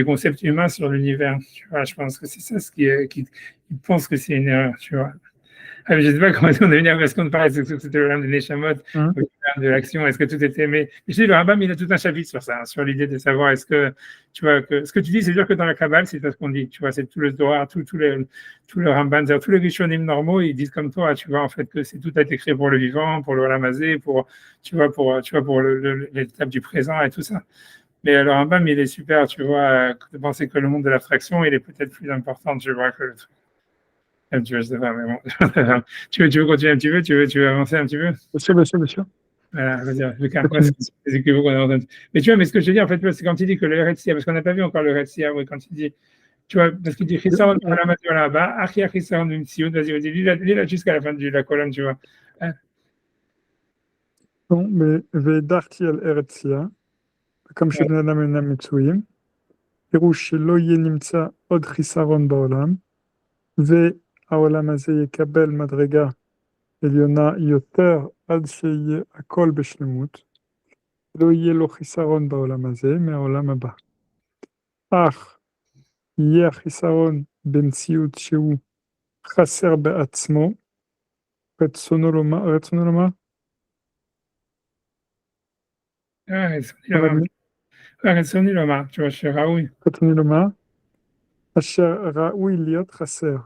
concepts humains sur l'univers. Tu vois, je pense que c'est ça ce il pense que c'est une erreur, tu vois. Ah, mais je ne sais pas comment on est venu à ce qu'on parle, c'était le rame de Neshamot, de l'action, est-ce que tout était aimé. Je dis, le Rambam, il a tout un chapitre sur ça, sur l'idée de savoir, est-ce que, tu vois, ce que tu dis, c'est sûr que dans la Kabbale, c'est ce qu'on dit, tu vois, c'est tout le Zohar, tout le Ramban, tous les Rishonim normaux, ils disent comme toi, tu vois, en fait, que tout a été créé pour le vivant, pour le Olamazé, pour l'étape du présent et tout ça. Mais le Rambam, il est super, tu vois, de penser que le monde de l'abstraction, il est peut-être plus important, tu vois, que le truc. Tu veux, je sais pas, mais bon. Tu veux continuer un petit peu, tu veux avancer un petit peu? Bien sûr. Voilà, vas-y, le cas. Ouais, c'est les équivoques qu'on a entendu. Mais tu vois, mais ce que je te dis, en fait, c'est quand il dit que le Retsia, parce qu'on n'a pas vu encore le Retsia, oui, quand il dit, tu vois, parce qu'il dit Chisaron là-bas, Achia Chisaron d'une Sion, vas-y, lis là jusqu'à la fin de la colonne, tu vois. Hein? Bon, mais והדחתי על ארציה, וכמה שבני אדם אינם מצויים, פירוש שלא יהיה נמצא עוד חיסרון בעולם, והעולם הזה יקבל מדרגה עליונה יותר עד שיהיה הכל בשלמות, לא יהיה לו חיסרון בעולם הזה מהעולם הבא. אך יהיה החיסרון במציאות שהוא חסר בעצמו, רצונו לומר, רצוני לומר, tu vois, שראוי. רצוני לומר, אשר ראוי להיות חסר.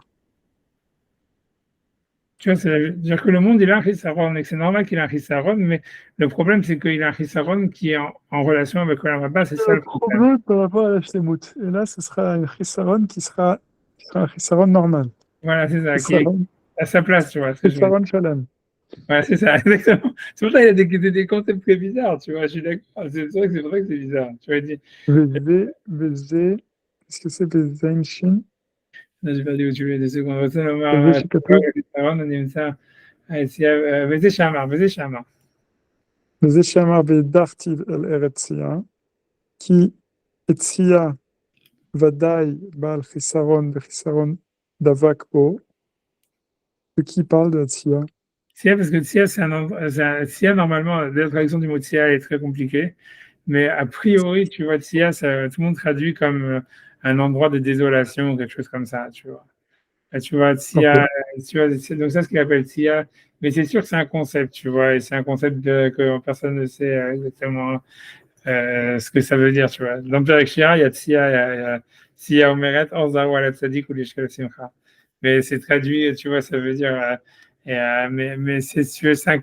Tu vois, c'est-à-dire que le monde, il a un chisaron, et que c'est normal qu'il ait un chisaron, mais le problème, c'est qu'il a un chisaron qui est en relation avec le Rambam, c'est ça le problème. Le problème par rapport à la shlemut. Et là, ce sera un chisaron qui sera un chisaron normal. Voilà, c'est ça, qui est à sa place, tu vois. Chisaron shalem. Ouais, c'est ça, exactement. C'est pour ça qu'il y a des concepts très bizarres, tu vois. Je suis d'accord. C'est vrai que c'est bizarre. Tu vois, dit. Qu'est-ce que c'est Vezain Shin? Là, j'ai perdu où tu veux, des secondes. Veze Shamar, Veze Shamar. Veze Shamar Vedarti El Eretzia, qui Etzia Vadai Bal Chisaron Vechisaron Davak O. De qui parle de Etzia? Tzia, parce que Tzia, Tzia, normalement, la traduction du mot Tzia est très compliquée, mais a priori, tu vois, Tzia, tout le monde traduit comme un endroit de désolation ou quelque chose comme ça, tu vois. Et tu vois, Tzia, c'est donc ça ce qu'il appelle Tzia, mais c'est sûr que c'est un concept, tu vois, et c'est un concept que personne ne sait exactement ce que ça veut dire, tu vois. Dans Perek Shira, il y a Tzia, il y a Tzia Omeret, Orza Wala Tzadik ou Lishkel Simcha. Mais c'est traduit, tu vois, ça veut dire. Mais c'est, je sais,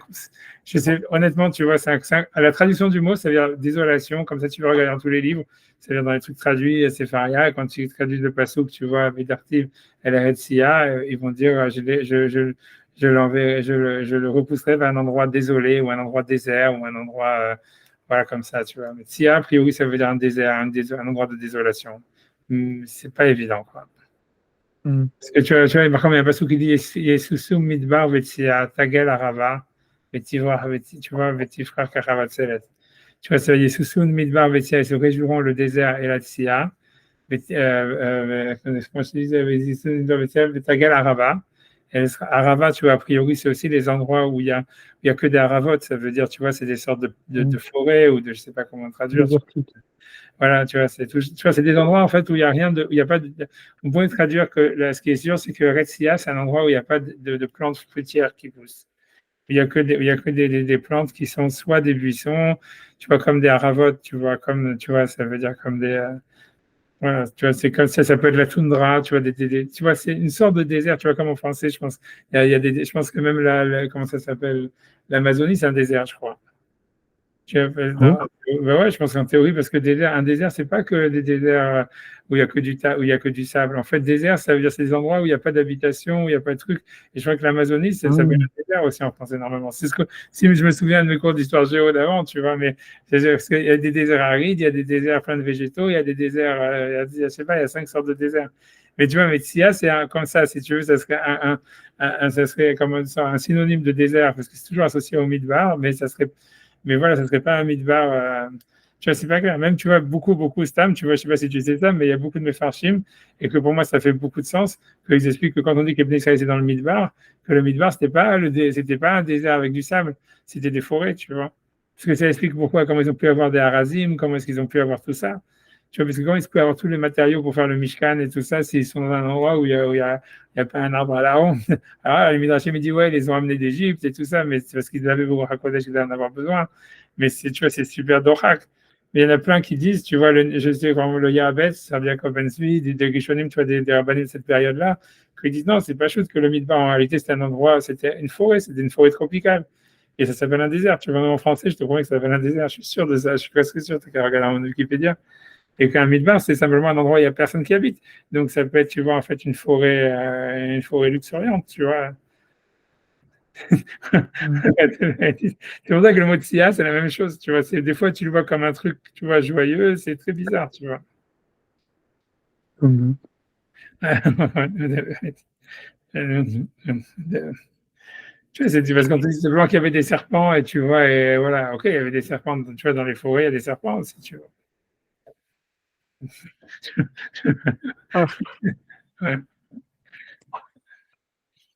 honnêtement, tu vois, à la traduction du mot, ça veut dire désolation, comme ça tu le regardes dans tous les livres, ça veut dire dans les trucs traduits, c'est Faria, quand tu traduis le passouk, tu vois, Vedartiv, El Eretsia, ils vont dire, je l'enverrai, je le repousserai vers un endroit désolé, ou un endroit désert, ou un endroit, voilà, comme ça, tu vois. Mais Tsia, a priori, ça veut dire un désert, un endroit de désolation. C'est pas évident, quoi. Parce que tu vois, il y a un passage qui dit Yesusu midbar vetia tagel arava vetivra tu vois vetifra kachavatzelet. Tu vois, ça veut dire Yesusu midbar vetia, ils se réjouiront le désert et la tsia. Comment je disais, Yesusu midbar vetia tagel arava. Arava, tu vois, a priori, c'est aussi les endroits où il y a que des aravotes. Ça veut dire, tu vois, c'est des sortes de forêts ou de, je sais pas comment traduire. Voilà, tu vois, c'est des endroits en fait où il y a rien de, où il y a pas de, on pourrait traduire que là, ce qui est sûr, c'est que Retsia, c'est un endroit où il n'y a pas de plantes fruitières qui poussent. Il y a que des plantes qui sont soit des buissons, tu vois, comme des haravotes, tu vois, comme, tu vois, ça veut dire comme des, voilà, tu vois, c'est comme ça peut être la toundra, tu vois, tu vois, c'est une sorte de désert, tu vois, comme en français, je pense, il y a je pense que même comment ça s'appelle, l'Amazonie, c'est un désert, je crois. Bah ouais, je pense qu'en théorie, parce que un désert, c'est pas que des déserts où il y a que où il y a que du sable. En fait, désert, ça veut dire c'est des endroits où il n'y a pas d'habitation, où il n'y a pas de trucs. Et je crois que l'Amazonie, ça s'appelle un désert aussi en français normalement. C'est ce que, si je me souviens de mes cours d'histoire géo d'avant, tu vois, mais c'est parce qu'il y a des déserts arides, il y a des déserts pleins de végétaux, il y a des déserts, je sais pas, il y a 5 sortes de déserts. Mais tu vois, mais Tsia, c'est comme ça, si tu veux, ça serait ça serait comme un synonyme de désert, parce que c'est toujours associé au Midbar, mais ça serait mais voilà, ça ne serait pas un midbar. Tu vois, c'est pas clair. Même, tu vois, beaucoup Stam, tu vois, je sais pas si tu sais ça, mais il y a beaucoup de Mefarshim, et que pour moi, ça fait beaucoup de sens, qu'ils expliquent que quand on dit que Israël c'est dans le midbar, que le midbar, c'était pas un désert avec du sable, c'était des forêts, tu vois. Parce que ça explique pourquoi, comment ils ont pu avoir des harazim, comment est-ce qu'ils ont pu avoir tout ça. Tu vois, parce que comment ils peuvent avoir tous les matériaux pour faire le Mishkan et tout ça, s'ils sont dans un endroit où il y a pas un arbre à la ronde. Alors, les Midrashim me dit, ouais, ils les ont amenés d'Égypte et tout ça, mais c'est parce qu'ils avaient beaucoup à Kodesh, ils en avoir besoin. Mais tu vois, c'est super dorak. Mais il y en a plein qui disent, tu vois, je sais, comme le Yarabet, ça vient comme Ben Svi, des Rishonim, tu vois, des rabbanim de cette période-là, qui disent, non, c'est pas chose que le Midbar, en réalité, c'était un endroit, c'était une forêt, c'était une forêt tropicale. Et ça s'appelle un désert. Tu vois, même en français, je te promets que ça s'appelle un désert. Je suis sûr de ça, je suis presque sûr. Tu as qu'à regarder mon Wikipédia. Et qu'un midbar, c'est simplement un endroit où il n'y a personne qui habite. Donc ça peut être, tu vois, en fait, une forêt luxuriante, tu vois. C'est pour ça que le mot tsia, c'est la même chose, tu vois. Des fois, tu le vois comme un truc, tu vois, joyeux, c'est très bizarre, tu vois. Tu vois, c'est parce qu'on te dit simplement qu'il y avait des serpents et tu vois, et voilà, ok, il y avait des serpents, tu vois, dans les forêts, il y a des serpents aussi, tu vois. Ouais.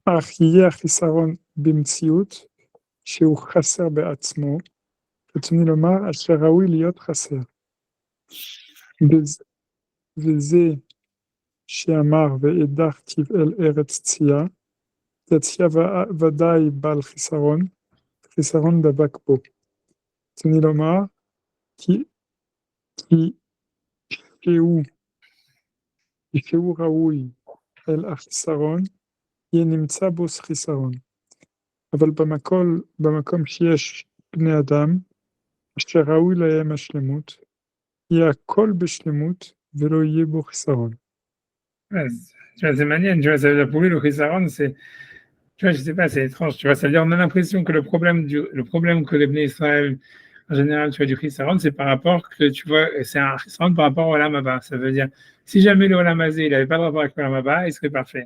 אך יהיה החיסרון במציאות שהוא חסר בעצמו, רצוני לומר, אשר ראוי להיות חסר. וזה שאמר ואידך תבעל ארץ צייה, זה צייה ודאי בעל חיסרון דבק בו. רצוני לומר, כי שהוא ראוי אל החיסרון, יהיה נמצא בו חיסרון. אבל במקום שיש בני אדם, אשר ראוי להם השלמות, יהיה הכל בשלמות ולא יהיה בו חיסרון. Ouais, tu vois, c'est manière, tu vois, ça veut dire pour lui, le Chisaron, c'est, tu vois, je sais pas, c'est étrange, tu vois, ça veut dire, on a l'impression que le problème que les Bnei Israël, en général, tu vois, du Chisaron, c'est par rapport que, tu vois, c'est un Chisaron par rapport au Olam Haba. Ça veut dire, si jamais le Olam Hazé, il n'avait pas de rapport avec le Olam Haba, il serait parfait.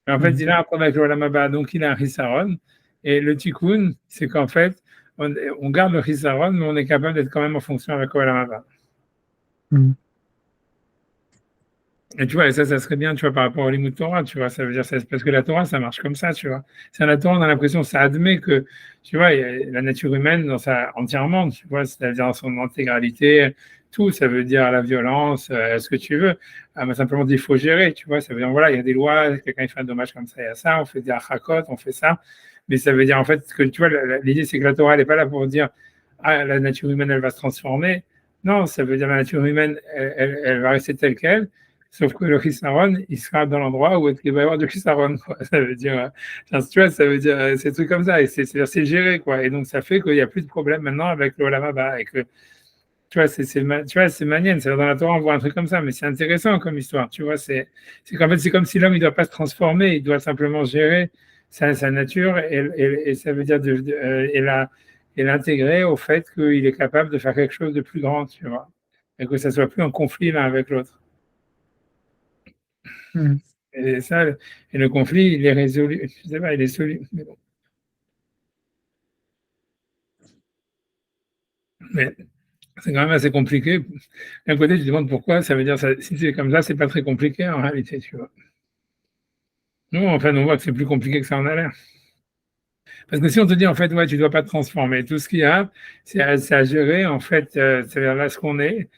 Mais en fait, il a un problème avec le Olam Haba, donc il a un Chisaron. Et le Tikkun, c'est qu'en fait, on garde le Chisaron, mais on est capable d'être quand même en fonction avec le Olam Haba. Et tu vois, et ça serait bien, tu vois, par rapport au Limud Torah, tu vois, ça veut dire, parce que la Torah, ça marche comme ça, tu vois. C'est la Torah, on a l'impression, ça admet que, tu vois, il y a la nature humaine entièrement, tu vois, c'est-à-dire dans son intégralité, tout, ça veut dire la violence, ce que tu veux. Mais simplement, il faut gérer, tu vois, ça veut dire, voilà, il y a des lois, quelqu'un il fait un dommage comme ça, il y a ça, on fait des achakot, on fait ça. Mais ça veut dire, en fait, que, tu vois, l'idée, c'est que la Torah, elle n'est pas là pour dire, ah, la nature humaine, elle va se transformer. Non, ça veut dire, la nature humaine, elle va rester telle qu'elle. Sauf que le Chisaron, il sera dans l'endroit où il va y avoir du Chisaron, quoi. Ça veut dire, tu vois, ça veut dire, c'est des trucs comme ça, et c'est géré, quoi. Et donc, ça fait qu'il n'y a plus de problème maintenant avec le Olam Haba, et que, tu vois, tu vois, c'est manienne, c'est dans la Torah, on voit un truc comme ça, mais c'est intéressant comme histoire, tu vois, qu'en fait, c'est comme si l'homme, il ne doit pas se transformer, il doit simplement gérer sa nature, et ça veut dire, et l'intégrer au fait qu'il est capable de faire quelque chose de plus grand, tu vois, et que ça soit plus en conflit l'un avec l'autre. Et ça, et le conflit, il est résolu. Je sais pas, il est solu. Mais bon. Mais c'est quand même assez compliqué. D'un côté, tu te demandes pourquoi, ça veut dire, ça, si c'est comme ça, c'est pas très compliqué en réalité, tu vois. Nous, en fait, on voit que c'est plus compliqué que ça en a l'air. Parce que si on te dit, en fait, ouais, tu dois pas te transformer, tout ce qu'il y a, c'est à gérer, en fait, c'est-à-dire là ce qu'on est,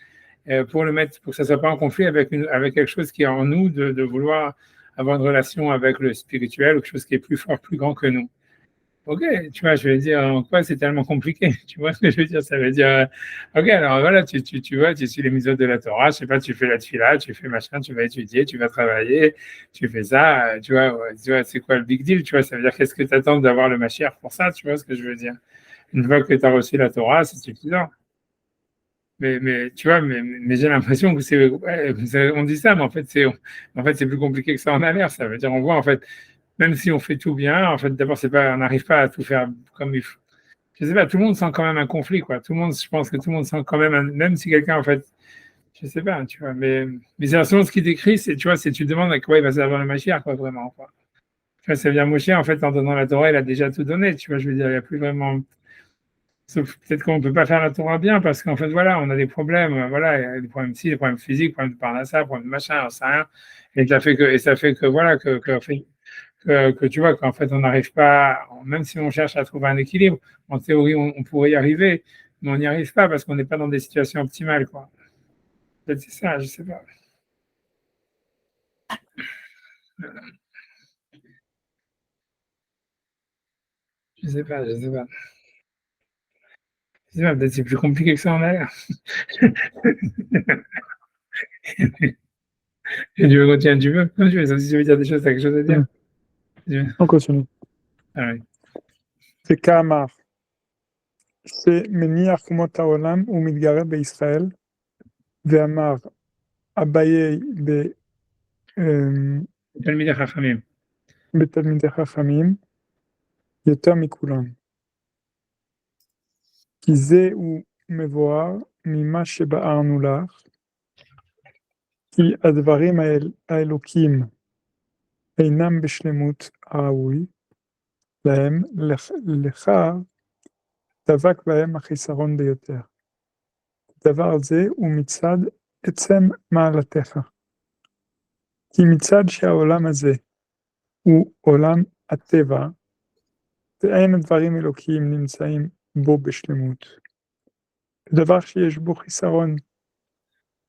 pour le mettre, pour que ça soit pas en conflit avec avec quelque chose qui est en nous, de vouloir avoir une relation avec le spirituel, ou quelque chose qui est plus fort, plus grand que nous. Ok, tu vois, je veux dire, en quoi c'est tellement compliqué? Tu vois ce que je veux dire? Ça veut dire, ok, alors voilà, tu vois, tu suis les mitzvot de la Torah, je sais pas, tu fais la tefila, tu fais machin, tu vas étudier, tu vas travailler, tu fais ça, tu vois, ouais, tu vois, c'est quoi le big deal? Tu vois, ça veut dire, qu'est-ce que tu attends d'avoir le Mashiach pour ça? Tu vois ce que je veux dire? Une fois que tu as reçu la Torah, c'est suffisant. Mais tu vois, mais j'ai l'impression que on dit ça, mais en fait, c'est plus compliqué que ça en a l'air. Ça veut dire, on voit, en fait, même si on fait tout bien, en fait, d'abord, c'est pas, on n'arrive pas à tout faire comme il faut. Je sais pas, tout le monde sent quand même un conflit, quoi. Tout le monde, je pense que tout le monde sent quand même, même si quelqu'un, en fait, je sais pas, tu vois, mais c'est selon ce qu'il décrit, c'est, tu vois, c'est, tu te demandes à quoi il va servir le Mashiach, quoi, vraiment, quoi. Tu vois, ça veut dire, Moshe, en fait, en donnant la Torah, il a déjà tout donné, tu vois, je veux dire, il n'y a plus vraiment, sauf peut-être qu'on ne peut pas faire la Torah bien, parce qu'en fait, voilà, on a des problèmes, voilà, il y a des problèmes ici, des problèmes physiques, des problèmes de parnassa, des problèmes de machin, on sait rien, et ça fait que, voilà, que tu vois qu'en fait on n'arrive pas, même si on cherche à trouver un équilibre, en théorie on pourrait y arriver, mais on n'y arrive pas parce qu'on n'est pas dans des situations optimales, quoi. Peut-être c'est ça, je sais pas. Je sais pas, je sais pas. Je sais pas, peut-être c'est plus compliqué que ça en a l'air. Et tu veux continuer, tu veux? Non, tu veux, si tu veux dire des choses, t'as quelque chose à dire? Tu veux? On continue. Ah oui. וכאמר, שמניח אומות העולם ומתגרה בישראל, ואמר אביי תלמידי חכמים. בתלמידי חכמים, יותר מכולם. כי זהו מבואר ממה שבארנו לך, כי הדברים האלוקים אינם בשלמות הראוי להם, לך דבק בהם החיסרון ביותר. דבר זה הוא מצד עצם מעלתך. כי מצד שהעולם הזה הוא עולם הטבע, ואין הדברים אלוקיים נמצאים בו בשלמות. דבר שיש בו חיסרון,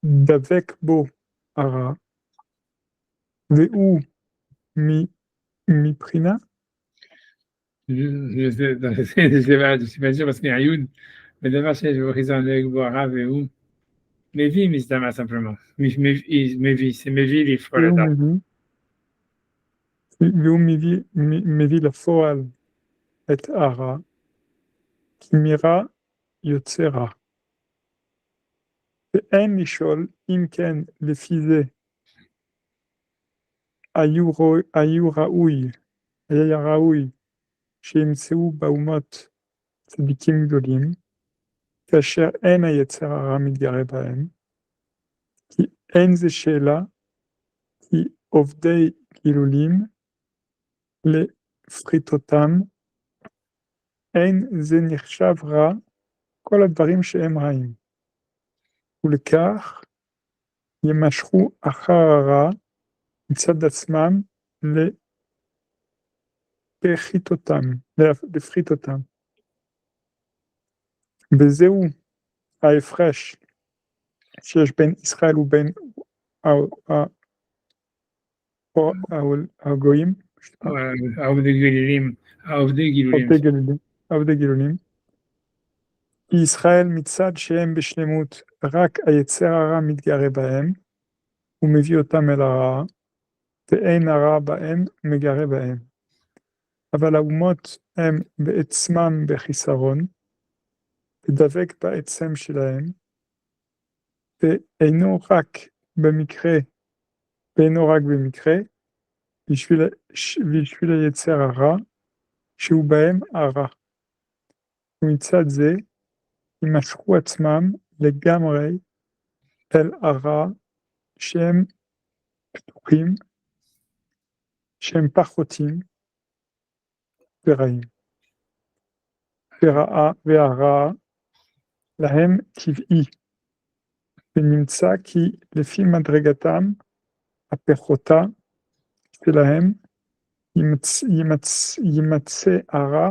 דבק בו הרע, והוא מבחינה Je sais pas sûr parce qu'il y a un Youd, mais d'abord, je vais regarder avec Boara, et où? Mévi, Misdama, simplement. Mévi, c'est Mévi, il faut la date. והוא מביא לפועל את הרע, כי מרע יוצא רע. ואין לשאול אם כן לפי זה היה ראוי שימצאו באומות צדיקים גדולים, כאשר אין היצר הרע מתגרה בהם, כי אין זה שאלה, כי עובדי גילולים לפחיתותם, אין זה נחשב רע, כל הדברים שהם רעים. ולכך ימשכו אחר הרע מצד עצמם לפחית אותם. וזהו ההפרש שיש בין ישראל ובין הגויים, עובדי גילולים, כי ישראל מצד שהם בשלמות רק היצר הרע מתגרה בהם ומביא אותם אל הרע, ואין הרע בהם מגרה בהם. אבל האומות הם בעצמם בחיסרון, ודבק בעצם שלהם, ואינו רק במקרה, בשביל היצר הרע, שהוא בהם הרע. ומצד זה, ימשכו עצמם לגמרי אל הרע, שהם פתוחים, שהם פחותים ורעים. והרע להם טבעי, ונמצא כי לפי מדרגתם הפחותה שלהם יימצא הרע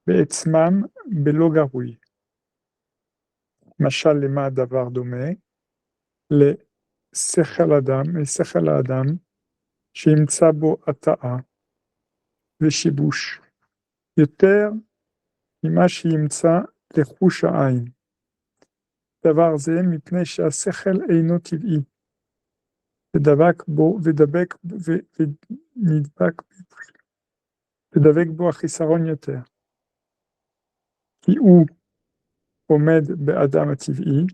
בעצמם בלא גרוי. משל למה הדבר דומה? לשכל האדם שימצא בו הטעה ושיבוש, יותר ממה שימצא לחוש העין. דבר זה מפני שהשכל אינו טבעי, ודבק בו החיסרון יותר, כי הוא עומד באדם הטבעי,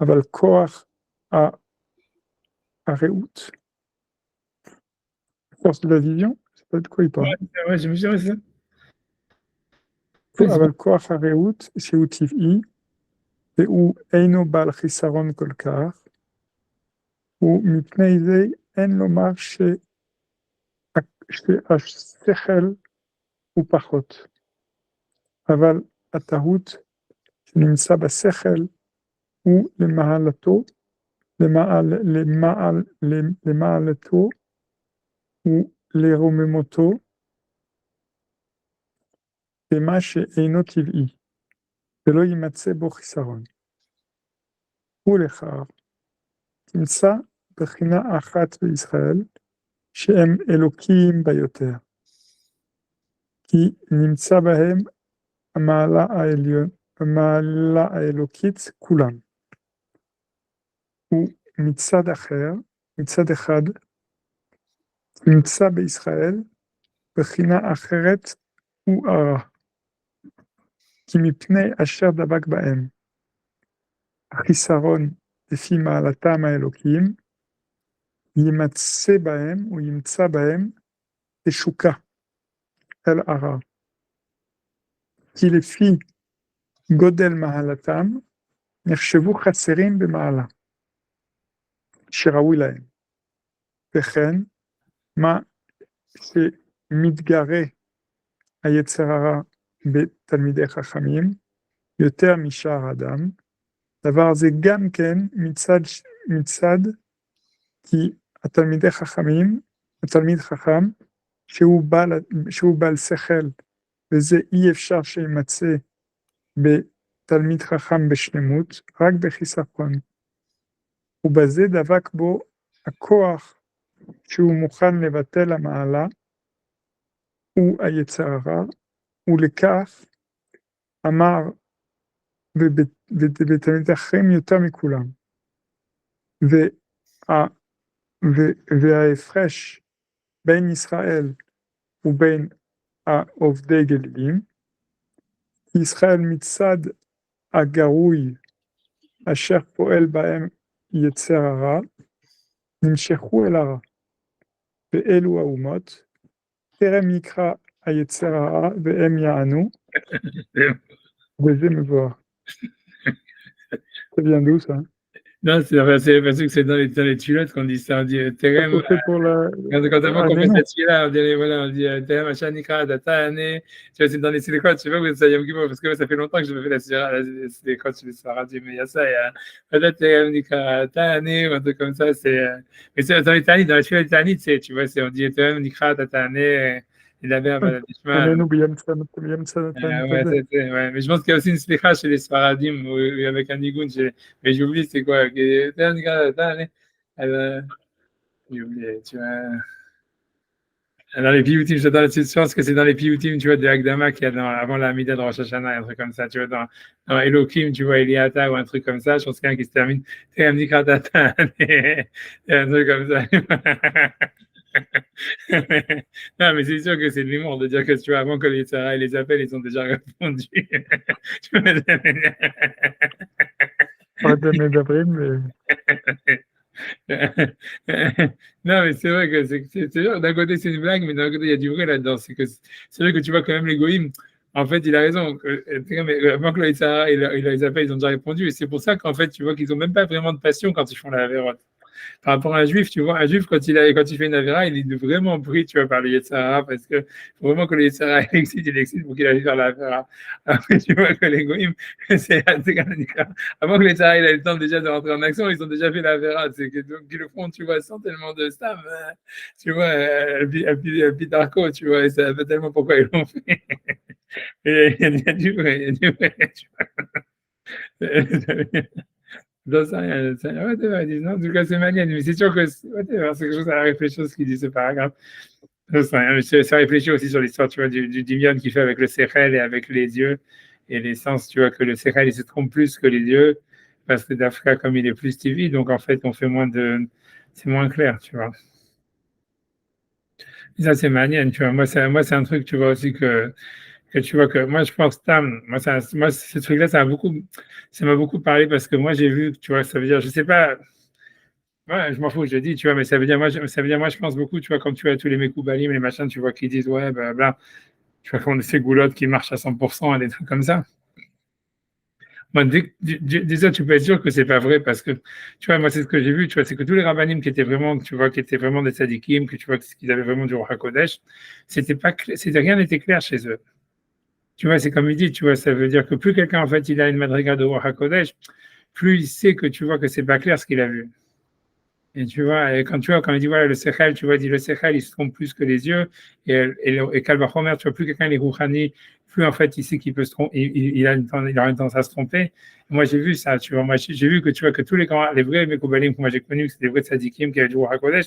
אבל כוח הרעות, force de la vision, c'est pas de quoi il parle. Ouais, je me suis dit ça. אבל כוח הרעות שהוא טבעי, והוא אינו בעל חיסרון כל כך, ומפני זה אין לומר שהשכל הוא פחות. אבל הטעות שנמצא בשכל הוא למעלתו ולרוממותו במה שאינו טבעי, ולא יימצא בו חיסרון. ולכך תמצא בחינה אחת בישראל שהם אלוקיים ביותר, כי נמצא בהם המעלה האלוקית כולם. ומצד אחד נמצא בישראל בחינה אחרת הוא הרע, כי מפני אשר דבק בהם החיסרון לפי מעלתם האלוקים, ימצא בהם תשוקה אל הרע, כי לפי גודל מעלתם נחשבו חסרים במעלה שראוי להם, וכן מה שמתגרה היצר הרע בתלמידי חכמים יותר משאר אדם, דבר זה גם כן מצד כי התלמיד חכם שהוא בעל שכל, וזה אי אפשר שימצא בתלמיד חכם בשלמות, רק בחיסרון, ובזה דבק בו הכוח שהוא מוכן לבטל המעלה, הוא היצר הרע, ולכך אמר ובתלמיד אחרים יותר מכולם, וההפרש בין ישראל ובין עובדי גלילים, ישראל מצד הגרוי אשר פועל בהם יצר הרע, נמשכו אל הרע, ואלו האומות טרם יקרא היצר הרע והם יענו, וזה מבואר. Ça vient d'où ça? Non, c'est parce que c'est dans les Tfilotes qu'on dit ça. On dit Terem. Quand on fait cette fille-là, on dit voilà, on dit Terem Hachanikra Datane. Tu vois, c'est dans les Silécotes, tu vois, vous savez, parce que ça fait longtemps que je me fais la Silécote sur les Sfaradim, mais il y a ça, il y a peut-être Terem Nikra Datane, ou un truc comme ça. Mais c'est dans les Tanites, dans les Tfilotes Tanites, tu vois, on dit Terem Nikra Datane. Il avait un paradisma. Ouais, mais je pense qu'il y a aussi une slicha chez les Sfaradim, avec un nigoun, mais j'ai oublié c'est quoi. J'ai oublié, tu vois. Dans les piyutim, je pense que c'est dans les piyutim, tu vois, de Agdama qu'il y a avant la Mida de Rosh Hashanah, un truc comme ça, tu vois, dans Elohim, tu vois, Eliata ou un truc comme ça, je pense qu'il y a un qui se termine, un truc comme ça. Non, mais c'est sûr que c'est de l'humour de dire que tu vois, avant que les Sarah les appels, ils ont déjà répondu. Pas de mais... Non, mais c'est vrai que c'est sûr, d'un côté c'est une blague, mais d'un côté il y a du vrai là-dedans. C'est vrai que tu vois quand même les goïms, en fait il a raison. Avant que les Sarah et les appels, ils ont déjà répondu. Et c'est pour ça qu'en fait tu vois qu'ils n'ont même pas vraiment de passion quand ils font la vérote. par rapport à un juif, tu vois, un juif, quand il fait une avéra, il est vraiment pris, tu vois, par le Yetzirah, parce que faut vraiment que le Yetzirah il excite pour qu'il aille faire l'avéra. Après, tu vois que les goïms, c'est avant que les Yetzirah il ait le temps déjà de rentrer en action, ils ont déjà fait l'avéra. C'est que, donc, ils le font, tu vois, sans tellement de stam, tu vois, Pidarco, tu vois, et ça fait tellement pourquoi ils l'ont fait. Et il y a du vrai, tu vois. Non, en tout cas, c'est magnifique, mais c'est sûr que c'est quelque chose à réfléchir ce qu'il dit, c'est pas grave. Ça réfléchit aussi sur l'histoire, tu vois, du dimion qu'il fait avec le sechel et avec les yeux et les sens, tu vois, que le sechel, il se trompe plus que les yeux, parce que d'Afrique, comme il est plus TV, donc en fait, on fait c'est moins clair, tu vois. Et ça, c'est magnifique, tu vois. Moi, c'est un truc, tu vois, aussi que tu vois que moi je pense Tam, moi ce truc-là ça m'a beaucoup parlé parce que moi j'ai vu, tu vois, ça veut dire, je sais pas, ouais, je m'en fous, je dis, tu vois, mais ça veut dire moi je pense beaucoup, tu vois, quand tu as tous les Mekoubalim, les machins, tu vois, qui disent ouais, bla, tu vois, qu'on ces goulottes qui marchent à 100%, des trucs comme ça. Moi, déjà, tu peux être sûr que c'est pas vrai parce que, tu vois, moi, c'est ce que j'ai vu, tu vois, c'est que tous les rabbinim qui étaient vraiment, tu vois, qui étaient vraiment des tzadikim, que tu vois, qu'ils avaient vraiment du Ruach HaKodesh, rien n'était clair chez eux. Tu vois, c'est comme il dit, tu vois, ça veut dire que plus quelqu'un, en fait, il a une madriga de Ruach HaKodesh, plus il sait que tu vois que c'est pas clair ce qu'il a vu. Et tu vois, et quand il dit, voilà, le sechel, tu vois, il dit le sechel, il se trompe plus que les yeux, et Kalvachomer, tu vois, plus quelqu'un est rouhani, plus en fait, il sait qu'il peut se tromper, il a une tendance à se tromper. Moi, j'ai vu ça, tu vois, moi, j'ai vu que, tu vois, que tous les vrais Mekoubalim que moi j'ai connus, que c'est des vrais tzadikim qui avaient du Ruach HaKodesh,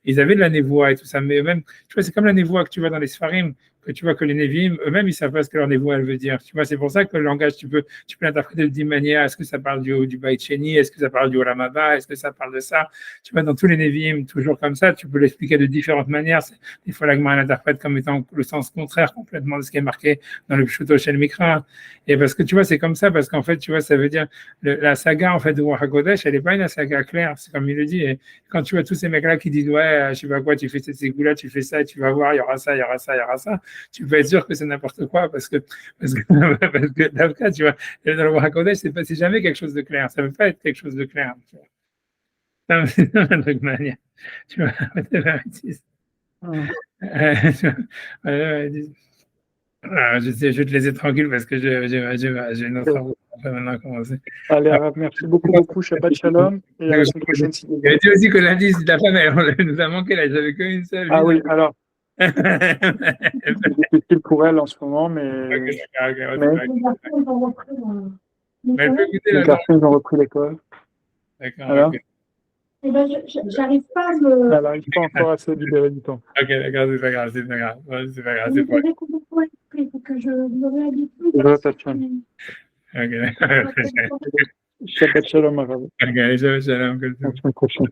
ils avaient de la névoie et tout ça, mais même, tu vois, c'est comme la névoie que tu vois dans les Sfarim, que tu vois que les Nevi'im, eux-mêmes, ils savent pas ce que leur névoie, elle veut dire. Tu vois, c'est pour ça que le langage, tu peux l'interpréter de 10 manières. Est-ce que ça parle du Beit Sheni? Est-ce que ça parle du Olam Haba? Est-ce que ça parle de ça? Tu vois, dans tous les Nevi'im, toujours comme ça, tu peux l'expliquer de différentes manières. Des fois, la Gemara l'interprète comme étant le sens contraire complètement de ce qui est marqué dans le Pshuto Shel Mikra. Et parce que tu vois, c'est comme ça, parce qu'en fait, tu vois, ça veut dire, la saga, en fait, de Ruach HaKodesh, elle n'est pas une saga claire. C'est comme il le dit. Et quand tu vois tous ces mecs-là qui disent, ouais, je sais pas quoi, tu fais ces goûts-là, tu fais ça, tu vas voir, il y aura ça, il y aura ça, il y aura ça, tu peux être sûr que c'est n'importe quoi parce que Davka, tu vois, dans le Ruach HaKodesh, c'est jamais quelque chose de clair. Ça ne veut pas être quelque chose de clair. Tu vois. C'est un truc manière. Tu vois, je vais te laisser tranquille parce que j'ai une autre rencontre maintenant commencer. Allez, Arabe, merci beaucoup. Shabbat Shalom. Et à la semaine prochaine. Il a dit aussi que lundi, la femme, elle nous a manqué, là, j'avais qu'une seule. Ah oui, alors. C'est difficile pour elle en ce moment, mais. Okay, les garçons ont repris l'école. D'accord. Alors Okay. Eh ben, j'arrive pas à me. Elle n'arrive pas encore à se libérer du temps. Ok, d'accord, c'est pas grave, c'est pas grave. C'est pas grave, Vous c'est pas avez complètement expliqué, faut que je me réhabitue. Ok, d'accord. Shabbat Shalom, Arabe. Ok, shalom. À la semaine prochaine.